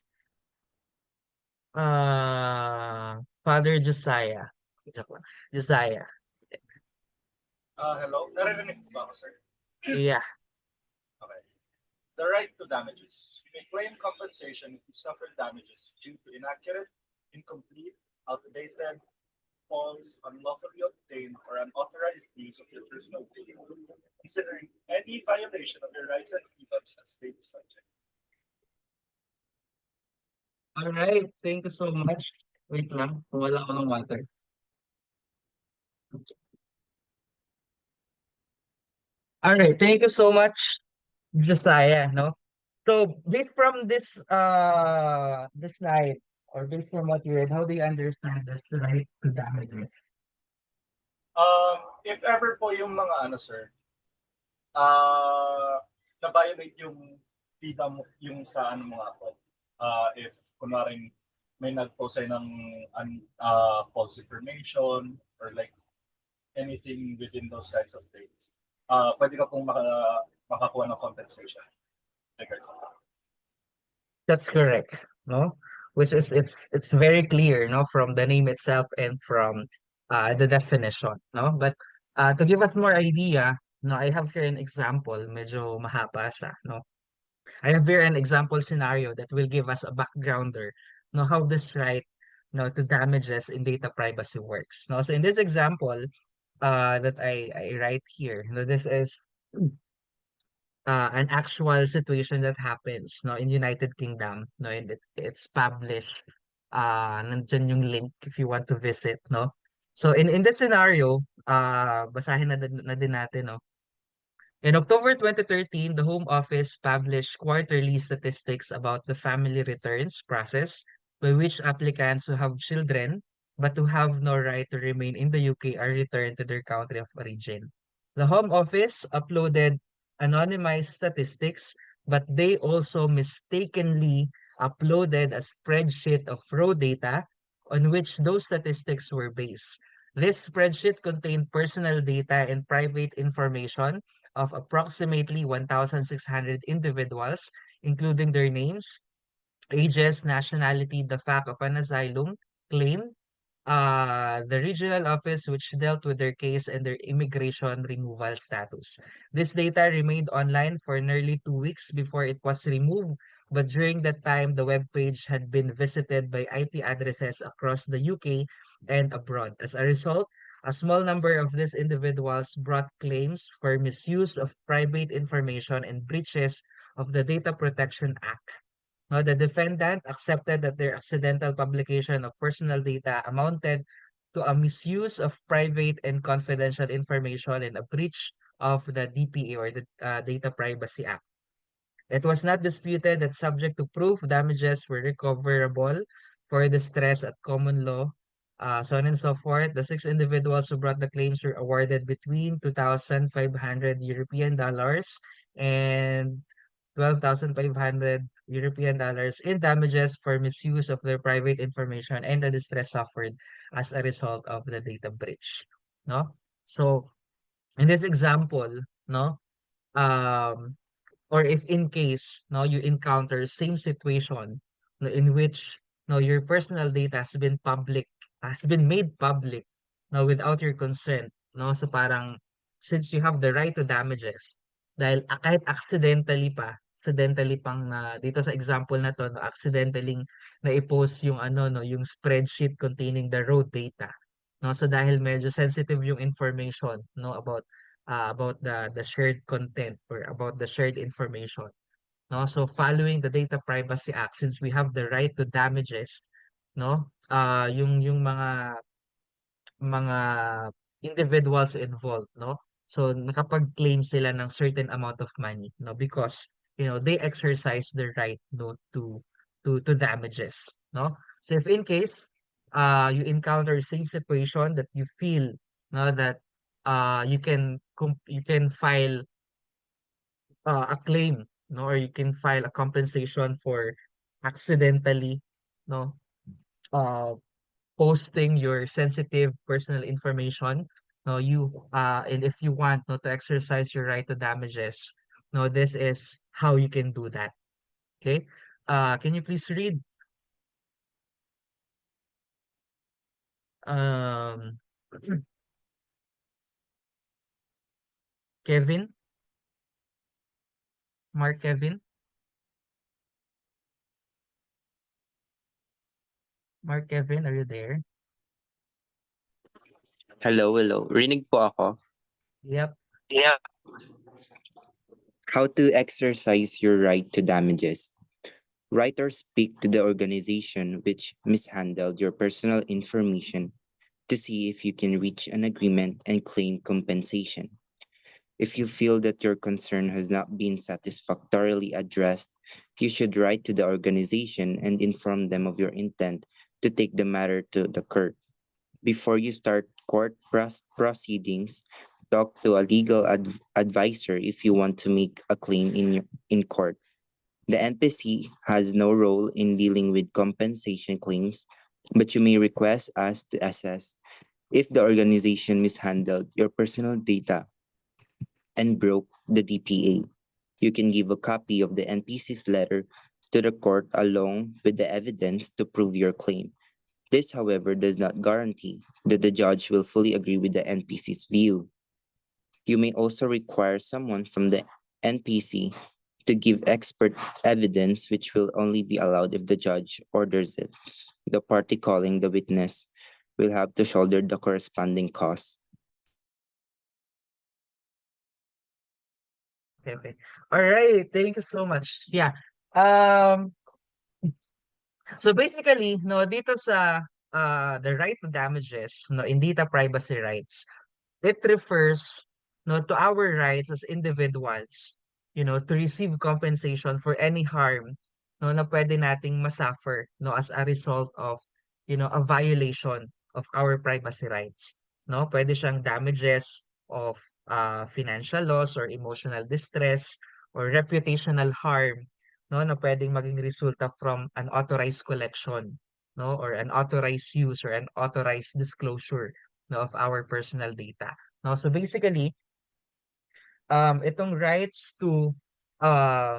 Father Josiah. Joke lang. Josiah. Hello? Naririnig po ba ako, sir? Yeah. Okay. The right to damages. You may claim compensation if you suffer damages due to inaccurate, incomplete, outdated, false, unlawfully obtained, or unauthorized use of your personal data, considering any violation of your rights and freedoms as stated subject. All right. Thank you so much. Wait lang. Wala ko ng water. All right. Thank you so much, Josiah, no? So based from this slide or based from what you read, how do you understand this right to damages? If ever po yung mga ano, sir, na-violate yung freedom yung sa ano mga po. If kunwaring may nag-post ng false information or like anything within those kinds of things, pwede ka pong makakuha ng compensation. That's correct, no? Which is it's very clear, no, from the name itself and from the definition, no? But to give us more idea, no, I have here an example, medyo mahaba siya, no? I have here an example scenario that will give us a backgrounder, no, how this right, no, to damages in data privacy works, no? So in this example, that I write here, no, this is an actual situation that happens, no, in United Kingdom, no, and it's published, nandyan yung link if you want to visit, no. So in this scenario, basahin na din natin, no. In October 2013, the Home Office published quarterly statistics about the family returns process, by which applicants who have children but who have no right to remain in the UK are returned to their country of origin. The Home Office uploaded anonymized statistics, but they also mistakenly uploaded a spreadsheet of raw data on which those statistics were based. This spreadsheet contained personal data and private information of approximately 1,600 individuals, including their names, ages, nationality, the fact of an asylum claim, the regional office which dealt with their case, and their immigration removal status. This data remained online for nearly 2 weeks before it was removed, but during that time, the web page had been visited by IP addresses across the UK and abroad. As a result, a small number of these individuals brought claims for misuse of private information and breaches of the Data Protection Act. No, the defendant accepted that their accidental publication of personal data amounted to a misuse of private and confidential information and a breach of the DPA, or the Data Privacy Act. It was not disputed that, subject to proof, damages were recoverable for distress at common law, so on and so forth. The six individuals who brought the claims were awarded between 2,500 European dollars and 12,500 European dollars in damages for misuse of their private information and the distress suffered as a result of the data breach. No? So, in this example, no, um, or if in case no you encounter same situation, no, in which no your personal data has been made public, no, without your consent, no, so parang since you have the right to damages, dahil kahit accidentally pang na dito sa example na to, no, accidentally na i-post yung ano, no, yung spreadsheet containing the raw data, no, so dahil medyo sensitive yung information, no, about the shared content or about the shared information. No? So following the Data Privacy Act, since we have the right to damages, no? Yung mga individuals involved, no? So nakapag-claim sila ng certain amount of money, no? Because they exercise their right, no, to damages, no? So if in case you encounter same situation that you feel, no, that you can file a claim, no, or you can file a compensation for accidentally, no, uh posting your sensitive personal information, no, and if you want, no, to exercise your right to damages, no, this is how you can do that. Okay, can you please read, um Kevin, Mark Kevin, Mark Kevin, are you there? Hello, hello. Rinig po ako. Yep. Yeah. How to exercise your right to damages. Write or speak to the organization which mishandled your personal information to see if you can reach an agreement and claim compensation. If you feel that your concern has not been satisfactorily addressed, you should write to the organization and inform them of your intent to take the matter to the court. Before you start court proceedings, talk to a legal advisor if you want to make a claim in court. The NPC has no role in dealing with compensation claims, but you may request us to assess if the organization mishandled your personal data and broke the DPA. You can give a copy of the NPC's letter to the court along with the evidence to prove your claim. This, however, does not guarantee that the judge will fully agree with the NPC's view. You may also require someone from the NPC to give expert evidence, which will only be allowed if the judge orders it. The party calling the witness will have to shoulder the corresponding costs. Okay. All right. Thank you so much. Yeah. Um, so basically, no, dito sa the right to damages, no, in data privacy rights, it refers no, to our rights as individuals, to receive compensation for any harm, no, na pwede nating masuffer, no, as a result of, a violation of our privacy rights, no? Pwede siyang damages of financial loss or emotional distress or reputational harm, no, na pwedeng maging resulta from unauthorized collection, no, or unauthorized use or unauthorized disclosure, no, of our personal data. No, so basically, itong rights to uh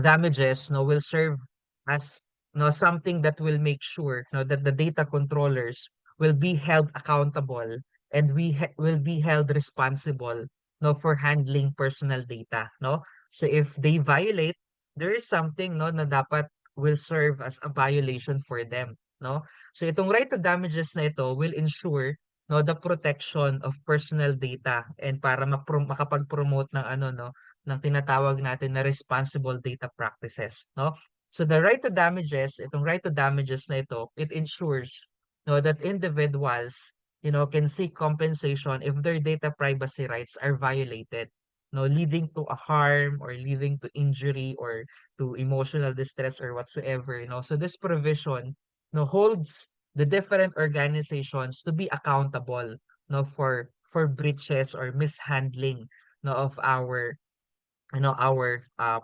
damages, no, will serve as, no, something that will make sure, no, that the data controllers will be held accountable and will be held responsible, no, for handling personal data, no. So if they violate, there is something, no, na dapat will serve as a violation for them, no. So itong right to damages na ito will ensure, no, the protection of personal data and para makapag-promote ng ano, no, ng tinatawag natin na responsible data practices, no? So the right to damages, itong right to damages na ito, it ensures, no, that individuals, can seek compensation if their data privacy rights are violated, no, leading to a harm or leading to injury or to emotional distress or whatsoever, So this provision, no, holds the different organizations to be accountable, no, for breaches or mishandling, no, of our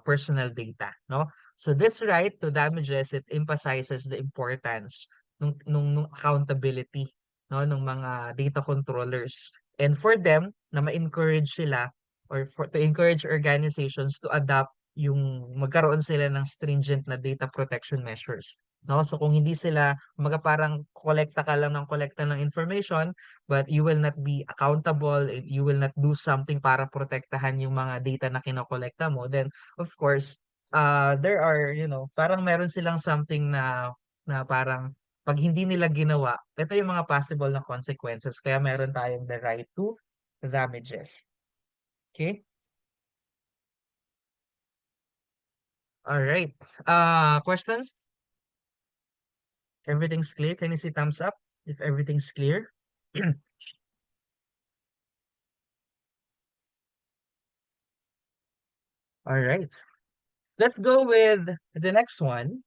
personal data, no. So this right to damages, it emphasizes the importance nung accountability, no, ng mga data controllers, and for them na ma-encourage sila or to encourage organizations to adopt yung magkaroon sila ng stringent na data protection measures, no. So kung hindi sila parang kolekta ka lang ng kolekta ng information, but you will not be accountable and you will not do something para protektahan yung mga data na kinokolekta mo, then of course, there are, parang meron silang something na parang pag hindi nila ginawa, ito yung mga possible na consequences. Kaya meron tayong the right to damages. Okay? All right. Questions? Everything's clear? Can you see thumbs up if everything's clear? All right. Let's go with the next one.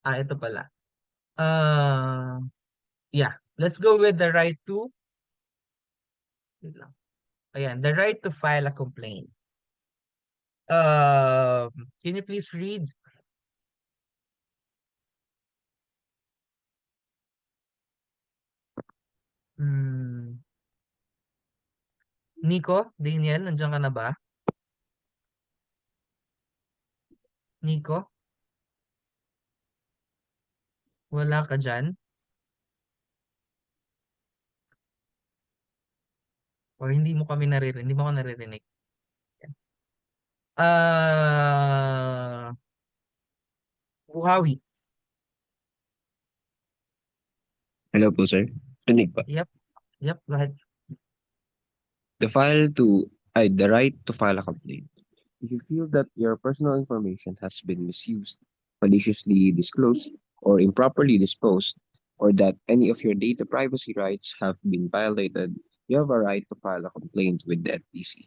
Ito pala. Yeah. Let's go with the right to, wait lang. Ayan, the right to file a complaint. Can you please read? Hmm. Nico, Daniel, nandiyan ka na ba? Nico, wala ka dyan? Or hindi mo kami naririnig? Hindi mo ako naririnig. Buhawi. Hello po, sir. Rinig ba? Yep. Yep, go ahead. The right to file a complaint. If you feel that your personal information has been misused, maliciously disclosed, or improperly disposed, or that any of your data privacy rights have been violated, you have a right to file a complaint with the FTC.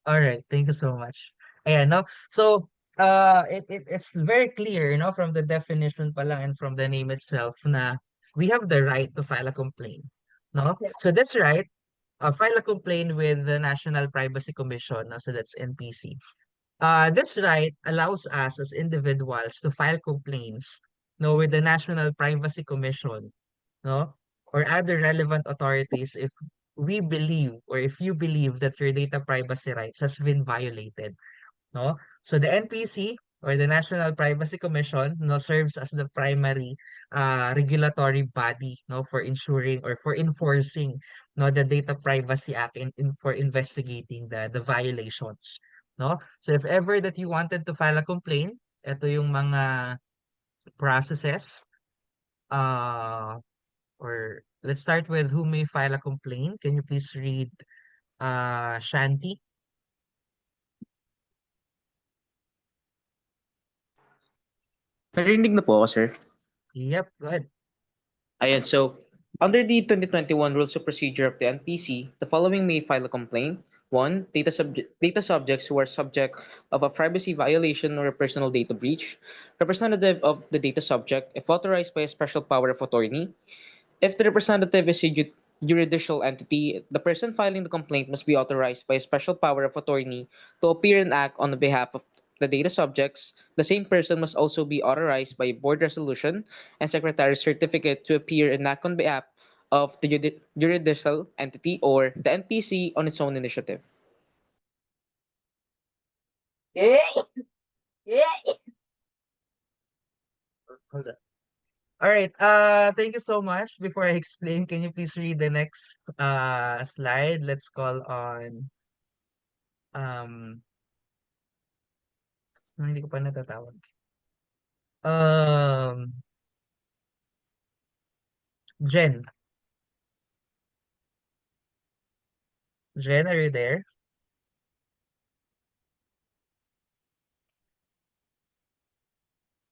All right, thank you so much. Ayan, no? So, it's very clear, from the definition pa lang and from the name itself na we have the right to file a complaint, no? So that's right. File a complaint with the National Privacy Commission, no? So that's NPC. This right allows us as individuals to file complaints, no, with the National Privacy Commission, no, or other relevant authorities if we believe or if you believe that your data privacy rights has been violated, no. So the NPC or the National Privacy Commission, no, serves as the primary regulatory body, no, for ensuring or for enforcing, no, the Data Privacy Act for investigating the violations, no. So if ever that you wanted to file a complaint, ito yung mga processes, uh or let's start with who may file a complaint. Can you please read Shanti? Narinig na po ako, sir. Yep, go ahead. Ayan, so under the 2021 Rules of Procedure of the NPC, the following may file a complaint. One, data subjects who are subject of a privacy violation or a personal data breach. Representative of the data subject, if authorized by a special power of attorney. If the representative is a judicial entity, the person filing the complaint must be authorized by a special power of attorney to appear and act on the behalf of the data subjects. The same person must also be authorized by board resolution and secretary's certificate to appear and act on behalf of the judicial entity or the NPC on its own initiative. Hold on. All right. Thank you so much. Before I explain, can you please read the next slide? Let's call on um hindi ko pa natatawag. Um Jen. Jen, are you there?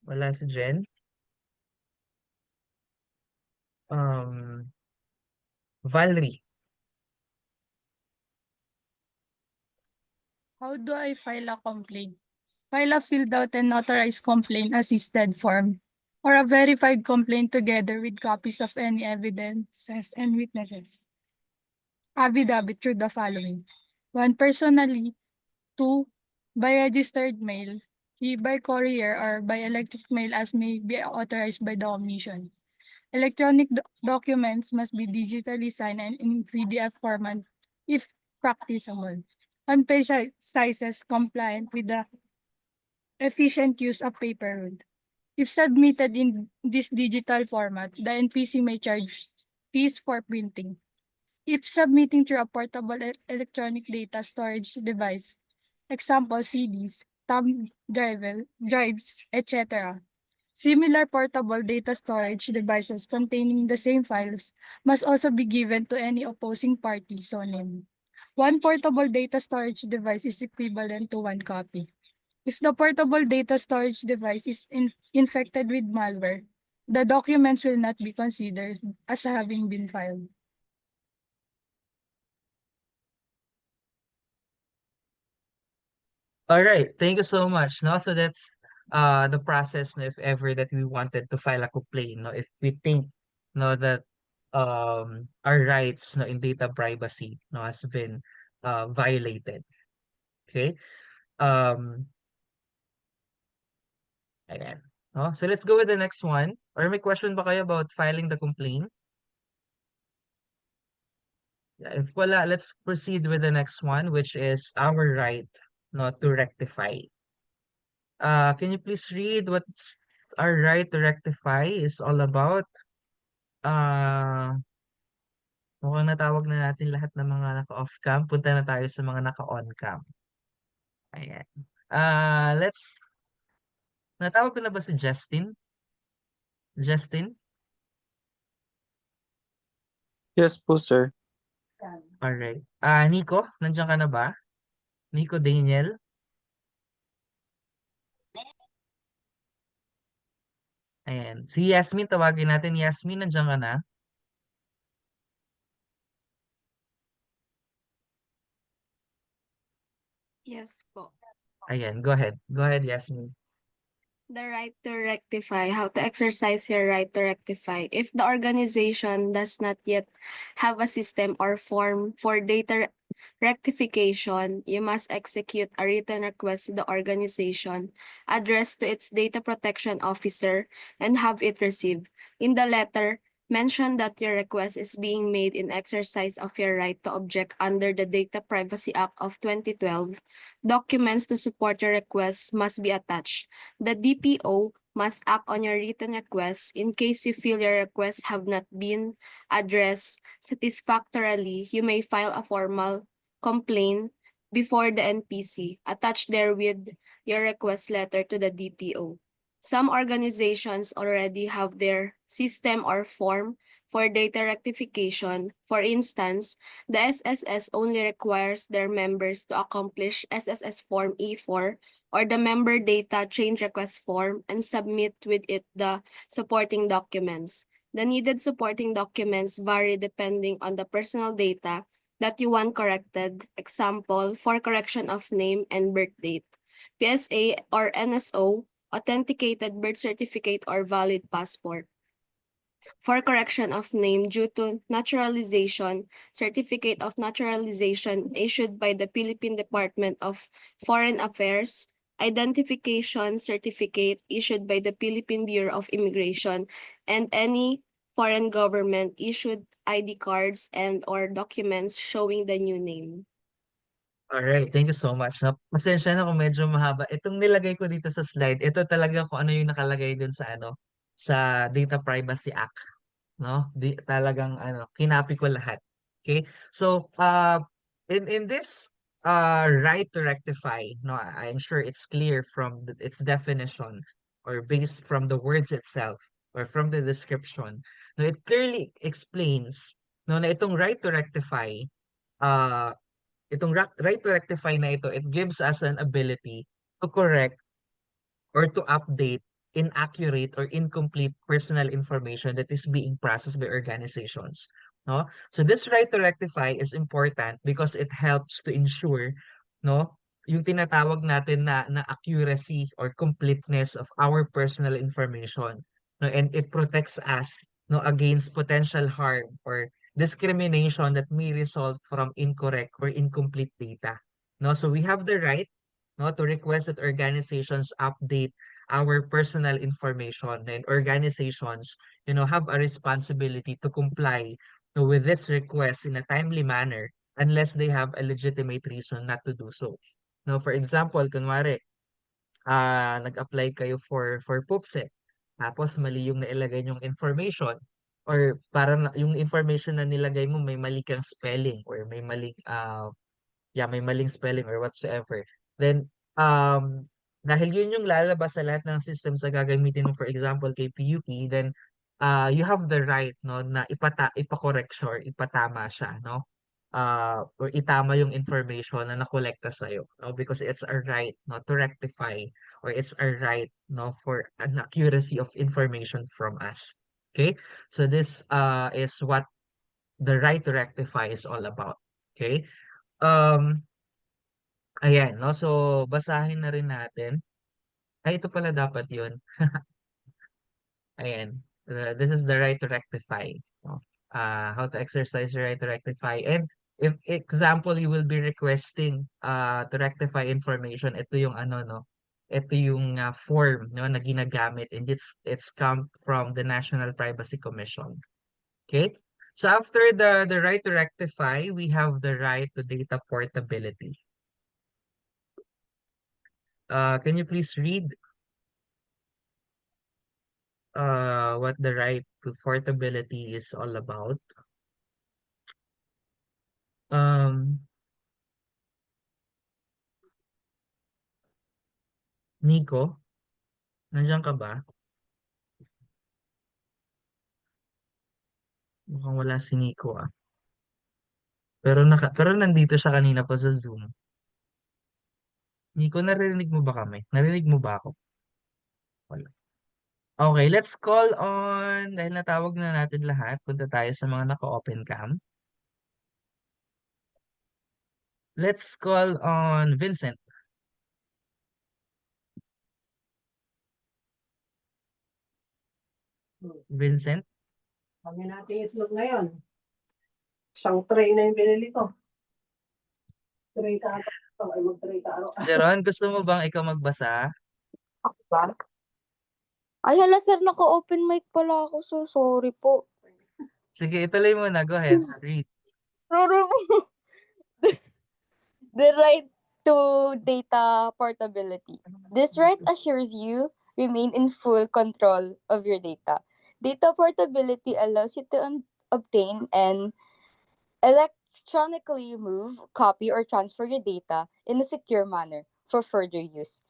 Wala si Jen. Valerie. How do I file a complaint? File a filled out and authorized complaint assisted form or a verified complaint together with copies of any evidences and witnesses. Affidavit through the following. 1. Personally. 2. By registered mail. 3. By courier or by electric mail as may be authorized by the commission. Electronic documents must be digitally signed and in PDF format if practicable. And page sizes compliant with the efficient use of paper rule. If submitted in this digital format, the NPC may charge fees for printing. If submitting through a portable electronic data storage device, example CDs, thumb drives, etc. Similar portable data storage devices containing the same files must also be given to any opposing party so named. One portable data storage device is equivalent to one copy. If the portable data storage device is infected with malware, the documents will not be considered as having been filed. All right, thank you so much. No, so that's the process, no, if ever that we wanted to file a complaint, no, if we think no that our rights no in data privacy no has been violated. Okay. Um Ayan. No, so let's go with the next one. Or may question ba kayo about filing the complaint? Yeah, if wala, let's proceed with the next one, which is our right not to rectify. Can you please read what's our right to rectify is all about? Mukhang natawag na natin lahat ng mga naka-off cam. Punta na tayo sa mga naka-on cam. Ayan. Natawag ko na ba si Justin? Justin? Yes po, sir. Alright. Nico, nandiyan ka na ba? Nico Daniel? Ayan. Si Yasmin, tawagin natin. Yasmin, nandiyan ka na? Yes po. Ayan, go ahead. Go ahead, Yasmin. The right to rectify, how to exercise your right to rectify. If the organization does not yet have a system or form for data rectification, you must execute a written request to the organization addressed to its data protection officer and have it received. In the letter, mention that your request is being made in exercise of your right to object under the Data Privacy Act of 2012. Documents to support your request must be attached. The DPO must act on your written request. In case you feel your requests have not been addressed satisfactorily, you may file a formal complaint before the NPC. Attach therewith your request letter to the DPO. Some organizations already have their system or form for data rectification. For instance, the SSS only requires their members to accomplish SSS Form E4 or the member data change request form and submit with it the supporting documents. The needed supporting documents vary depending on the personal data that you want corrected. Example, for correction of name and birth date. PSA or NSO, authenticated birth certificate or valid passport. For correction of name due to naturalization, certificate of naturalization issued by the Philippine Department of Foreign Affairs, identification certificate issued by the Philippine Bureau of Immigration, and any foreign government issued ID cards and or documents showing the new name. Alright, thank you so much. Pasensya na kung medyo mahaba. Itong nilagay ko dito sa slide, ito talaga kung ano yung nakalagay dun sa sa Data Privacy Act, no? Talagang kinapi ko lahat. Okay? So, in this right to rectify, no, I'm sure it's clear from its definition or based from the words itself or from the description. No, it clearly explains no na itong right to rectify uh right to rectify na ito, it gives us an ability to correct or to update inaccurate or incomplete personal information that is being processed by organizations. No? So this right to rectify is important because it helps to ensure no yung tinatawag natin na accuracy or completeness of our personal information. No? And it protects us no against potential harm or discrimination that may result from incorrect or incomplete data. No? So we have the right no to request that organizations update our personal information, and organizations have a responsibility to comply with this request in a timely manner unless they have a legitimate reason not to do so. Now, for example, kunwari, nag-apply kayo for PUPSE, tapos mali yung nailagay yung information, or parang yung information na nilagay mo may mali kang spelling or may maling may maling spelling or whatsoever. Then, dahil yun yung lalabas sa lahat ng systems na gagamitin mo, for example, kay PUP, then, you have the right, no, na ipakorek siya or ipatama siya, no? Or itama yung information na nakolekta sa'yo, no? Because it's our right, no, to rectify, or it's our right, no, for an accuracy of information from us. Okay? So this, is what the right to rectify is all about. Okay? Um, Ayan, no? So, basahin na rin natin. Ay, ito pala dapat yun. Ayan. This is the right to rectify. No? How to exercise the right to rectify. And if example, you will be requesting to rectify information, ito yung no? Ito yung form no, na ginagamit, and it's come from the National Privacy Commission. Okay? So after the right to rectify, we have the right to data portability. Can you please read what the right to portability is all about? Um, Nico, nandiyan ka ba? Mukhang wala si Nico ah. Pero nandito siya kanina pa sa Zoom. Nico, narinig mo ba kami? Narinig mo ba ako? Wala. Okay, let's call on, dahil natawag na natin lahat, punta tayo sa mga naka-open cam. Let's call on Vincent. Vincent? Kami natin itlog ngayon. Isang tray na yung binili ko. Tray ka ata. Ay, mag-tray ka araw. Sharon, gusto mo bang ikaw magbasa? Ako ba? Ay, hala sir, naka-open mic pala ako. So, sorry po. Sige, ituloy mo na. Go ahead. Read. Sorry po. The right to data portability. This right assures you remain in full control of your data. Data portability allows you to obtain and electronically move, copy, or transfer your data in a secure manner for further use.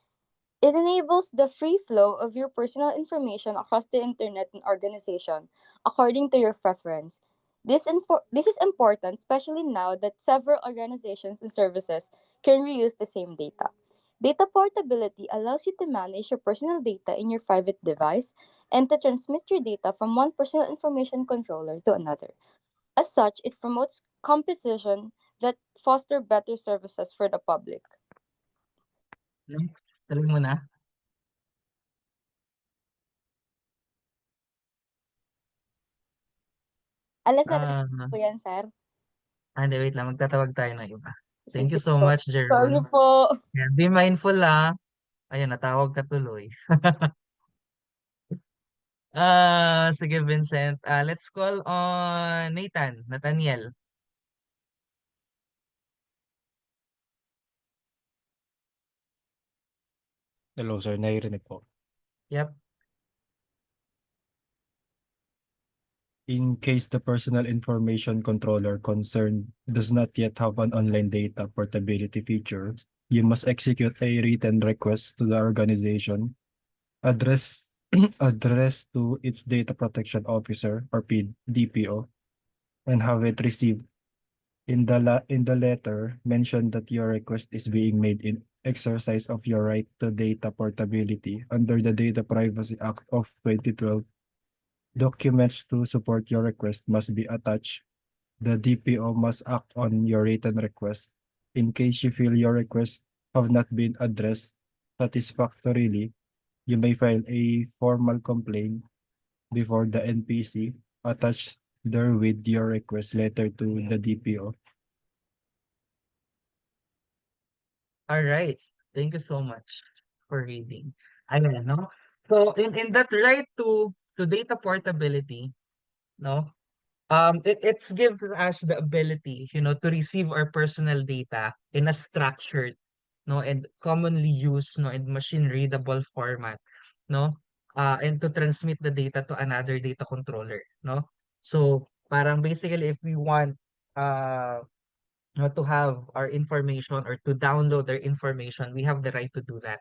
It enables the free flow of your personal information across the internet and organization according to your preference. This is important, especially now that several organizations and services can reuse the same data. Data portability allows you to manage your personal data in your private device and to transmit your data from one personal information controller to another. As such, it promotes competition that foster better services for the public. Hmm, tuloy mo na. Alas-alas Ah, po yan, sir. hindi, wait lang. Magtatawag tayo ng iba. Thank you Sige so po. much, Sorry Jeron. po. Yan, be mindful ah. Ayun, natawag ka tuloy. Sige, Vincent. Let's call on Nathaniel. Hello sir, naririnig po. Yep. In case the personal information controller concerned does not yet have an online data portability feature, you must execute a written request to the organization, address address to its data protection officer or DPO, and have it received. In the letter, mention that your request is being made in exercise of your right to data portability under the Data Privacy Act of 2012. Documents to support your request must be attached. The DPO must act on your written request. In case you feel your request have not been addressed satisfactorily, you may file a formal complaint before the NPC. Attach therewith your request letter to the DPO. All right. Thank you so much for reading. Ayan, no? So, in that right to data portability, no? It's gives us the ability, to receive our personal data in a structured, and commonly used, in machine readable format, no? And to transmit the data to another data controller, no? So, parang basically if we want uh to have our information or to download their information, we have the right to do that.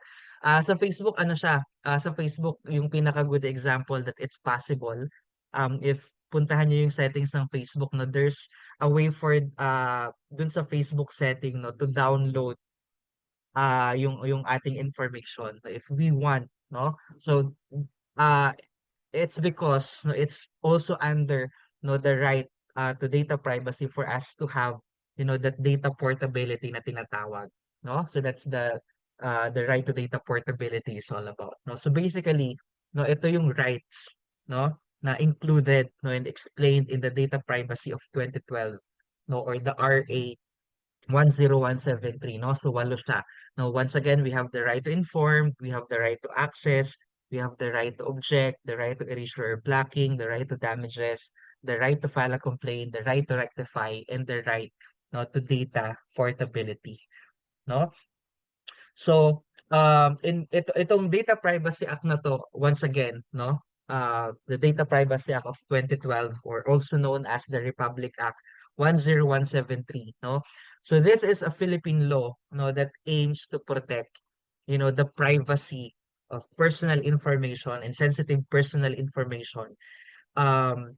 Sa Facebook, ano siya? Sa Facebook, yung pinaka-good example that it's possible. If puntahan niyo yung settings ng Facebook, no, there's a way for dun sa Facebook setting, no, to download yung ating information if we want, no? So, uh, it's because no, it's also under the right to data privacy for us to have that data portability na tinatawag, no? So that's the right to data portability is all about, no? So basically, no, ito yung rights, no, na included, no, and explained in the data privacy of 2012, no, or the RA 10173, no? So walo siya. Now, once again, we have the right to inform, we have the right to access, we have the right to object, the right to erasure or blocking, the right to damages, the right to file a complaint, the right to rectify, and the right, no, to data portability, no? So, itong Data Privacy Act na to, once again, no? The Data Privacy Act of 2012, or also known as the Republic Act 10173, no? So this is a Philippine law, no, that aims to protect, the privacy of personal information and sensitive personal information. Um,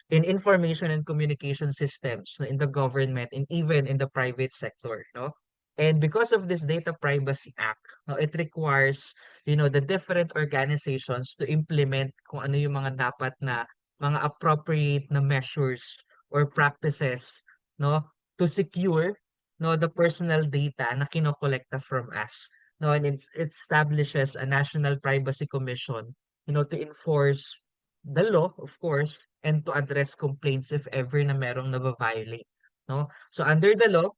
in information and communication systems, no, in the government and even in the private sector, no? And because of this Data Privacy Act, no, it requires, the different organizations to implement kung ano yung mga dapat na mga appropriate na measures or practices, no, to secure, no, the personal data na kinokolekta from us. No, and it establishes a National Privacy Commission, to enforce the law, of course, and to address complaints if ever na merong nababiolate, no? So under the law,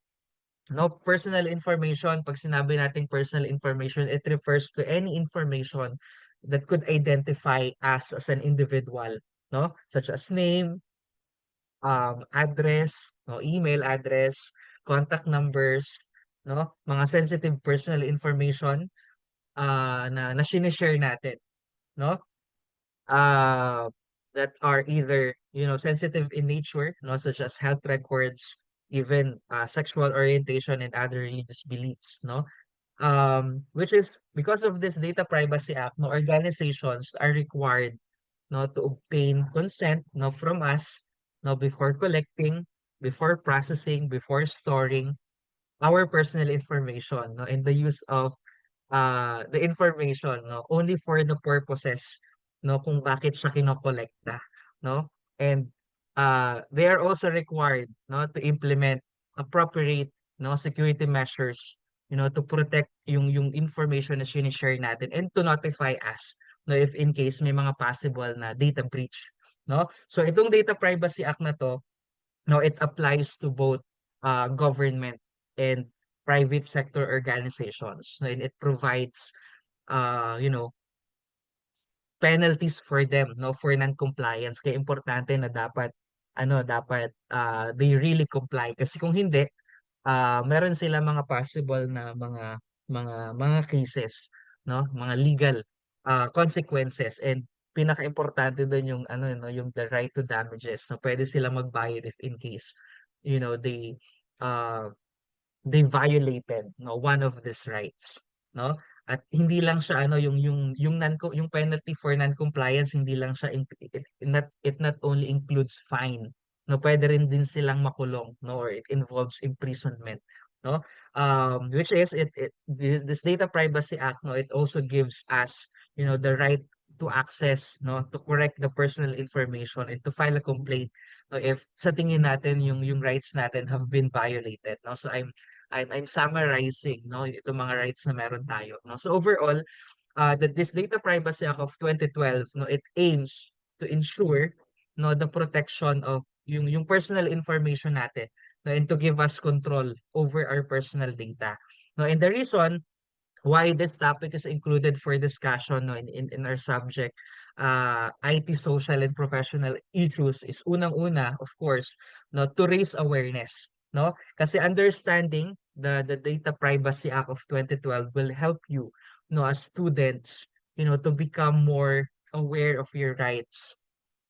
no, personal information, pag sinabi nating personal information, it refers to any information that could identify us as an individual, no? Such as name, address, no, email address, contact numbers, no? Mga sensitive personal information na sinishare natin, no? uh, that are either sensitive in nature, no, such as health records, even sexual orientation and other religious beliefs, no. Which is because of this Data Privacy Act, no, organizations are required no to obtain consent no from us no before collecting, before processing, before storing our personal information no and the use of the information no only for the purposes no kung bakit siya kinokolekta no and they are also required no to implement appropriate no security measures to protect yung information na share natin and to notify us no if in case may mga possible na data breach no so itong Data Privacy Act na to no it applies to both government and private sector organizations no? And it provides you know penalties for them no for non-compliance kaya importante na dapat they really comply kasi kung hindi meron sila mga possible na mga cases no mga legal consequences and pinaka-importante doon yung no yung the right to damages no pwede sila magbayad if in case uh they violated no one of these rights no at hindi lang siya yung penalty for non-compliance hindi lang siya it not only includes fine no pwede rin din silang makulong no or it involves imprisonment no which is this Data Privacy Act no it also gives us the right to access no to correct the personal information and to file a complaint no, if sa tingin natin yung rights natin have been violated no so I'm summarizing no itong mga rights na meron tayo no so overall that this Data Privacy Act of 2012 no it aims to ensure no the protection of yung personal information natin no, and to give us control over our personal data no and the reason why this topic is included for discussion no, in our subject IT social and professional issues is unang-una of course no to raise awareness no kasi understanding the Data Privacy Act of 2012 will help you no as students to become more aware of your rights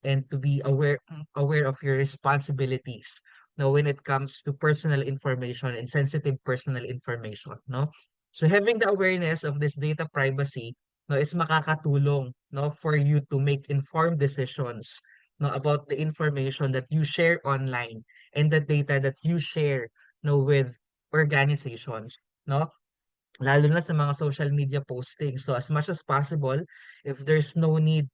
and to be aware of your responsibilities no when it comes to personal information and sensitive personal information no so having the awareness of this data privacy no is makakatulong no for you to make informed decisions no about the information that you share online and the data that you share no with organizations no lalo na sa mga social media postings so as much as possible if there's no need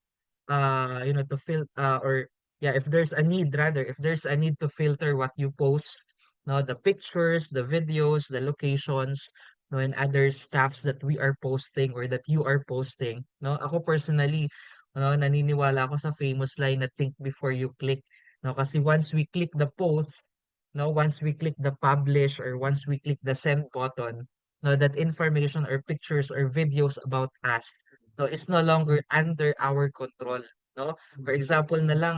to or yeah if there's a need rather if there's a need to filter what you post no the pictures the videos the locations no and other stuffs that we are posting or that you are posting no ako personally no naniniwala ako sa famous line na think before you click no kasi once we click the post no once we click the publish or once we click the send button no that information or pictures or videos about us no is no longer under our control no for example na lang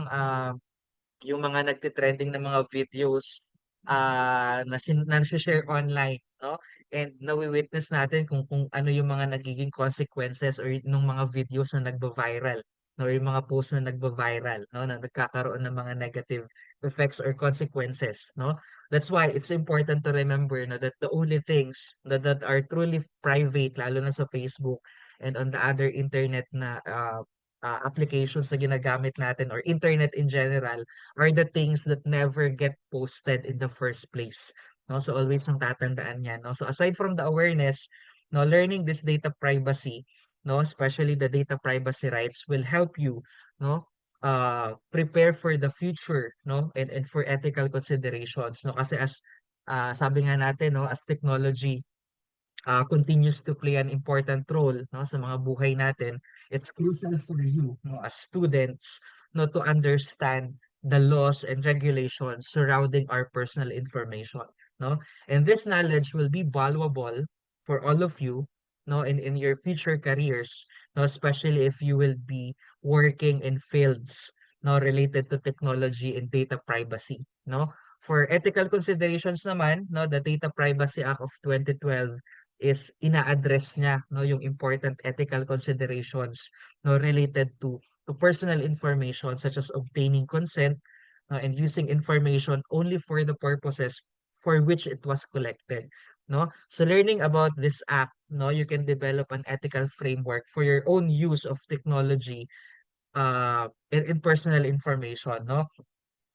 yung mga nagte-trending na mga videos na share online no and nawi-witness natin kung ano yung mga nagiging consequences or nung mga videos na nagba-viral no or yung mga posts na nagba-viral no na nagkakaroon ng mga negative effects or consequences no that's why it's important to remember no that the only things that are truly private lalo na sa Facebook and on the other internet na applications na ginagamit natin or internet in general are the things that never get posted in the first place. No? So always yung tatandaan yan. No? So aside from the awareness, no, learning this data privacy, no, especially the data privacy rights will help you no prepare for the future no and for ethical considerations no kasi as sabi nga natin no as technology continues to play an important role no sa mga buhay natin it's crucial for you no as students no to understand the laws and regulations surrounding our personal information no and this knowledge will be valuable for all of you no in your future careers no especially if you will be working in fields no related to technology and data privacy no for ethical considerations naman no the Data Privacy Act of 2012 is ina-address niya no yung important ethical considerations no related to personal information such as obtaining consent and using information only for the purposes for which it was collected no so learning about this act no, you can develop an ethical framework for your own use of technology in personal information, no?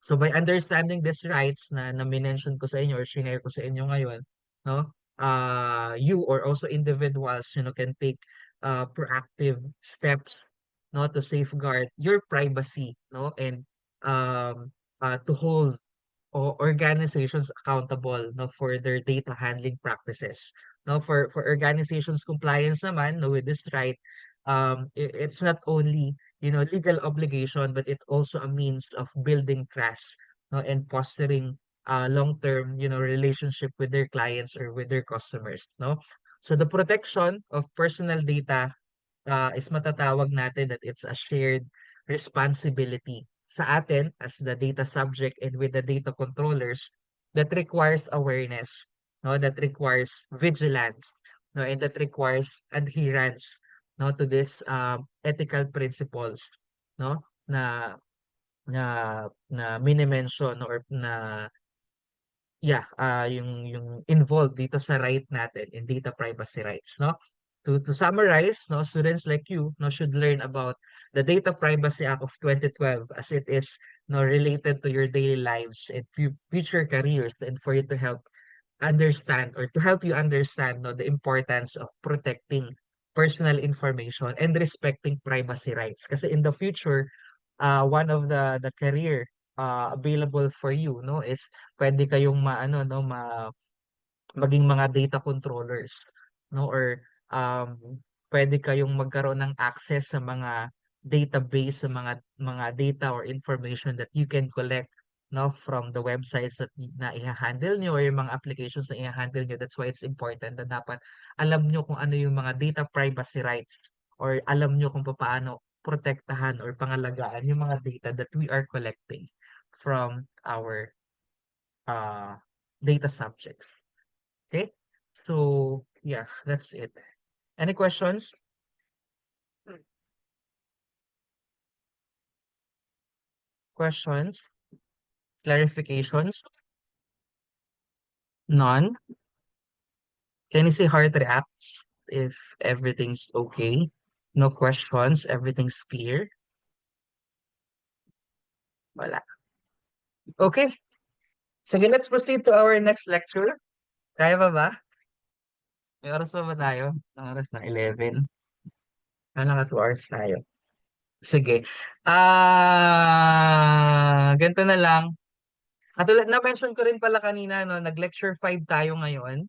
So by understanding these rights na minention ko sa inyo or shinare ko sa inyo ngayon, no? You or also individuals, can take proactive steps, no, to safeguard your privacy, no, and um to hold organizations accountable, no, for their data handling practices. No, for organizations compliance naman, no, with this right, it's not only legal obligation, but it also a means of building trust, no, and fostering long-term, relationship with their clients or with their customers, no. So the protection of personal data is matatawag natin that it's a shared responsibility sa atin as the data subject and with the data controllers that requires awareness, no, that requires vigilance, no, and that requires adherence, no, to this ethical principles, no, na na na mini-mention or na yung involved dito sa right natin in data privacy rights, no? To summarize, no, students like you, no, should learn about the Data Privacy Act of 2012 as it is, no, related to your daily lives and future careers, and for you to help you understand, no, the importance of protecting personal information and respecting privacy rights. Kasi in the future, one of the career available for you, no, is pwede kayong maano, no, maging mga data controllers, no, or pwede kayong magkaroon ng access sa mga database, sa mga data or information that you can collect, no, from the websites na i-handle nyo or yung mga applications na i-handle nyo. That's why it's important na dapat alam nyo kung ano yung mga data privacy rights or alam nyo kung paano protektahan or pangalagaan yung mga data that we are collecting from our uh, data subjects. Okay, so yeah, that's it. Any questions? Questions? Clarifications? None? Can you say heart reacts if everything's okay? No questions, everything's clear? Wala. Okay, sige, let's proceed to our next lecture. Kaya ba? May oras pa ba tayo? Ang oras na 11. Naka 2 hours tayo. Sige. Ganito na lang. Katulad na mention ko rin pala kanina, no, nag-lecture 5 tayo ngayon.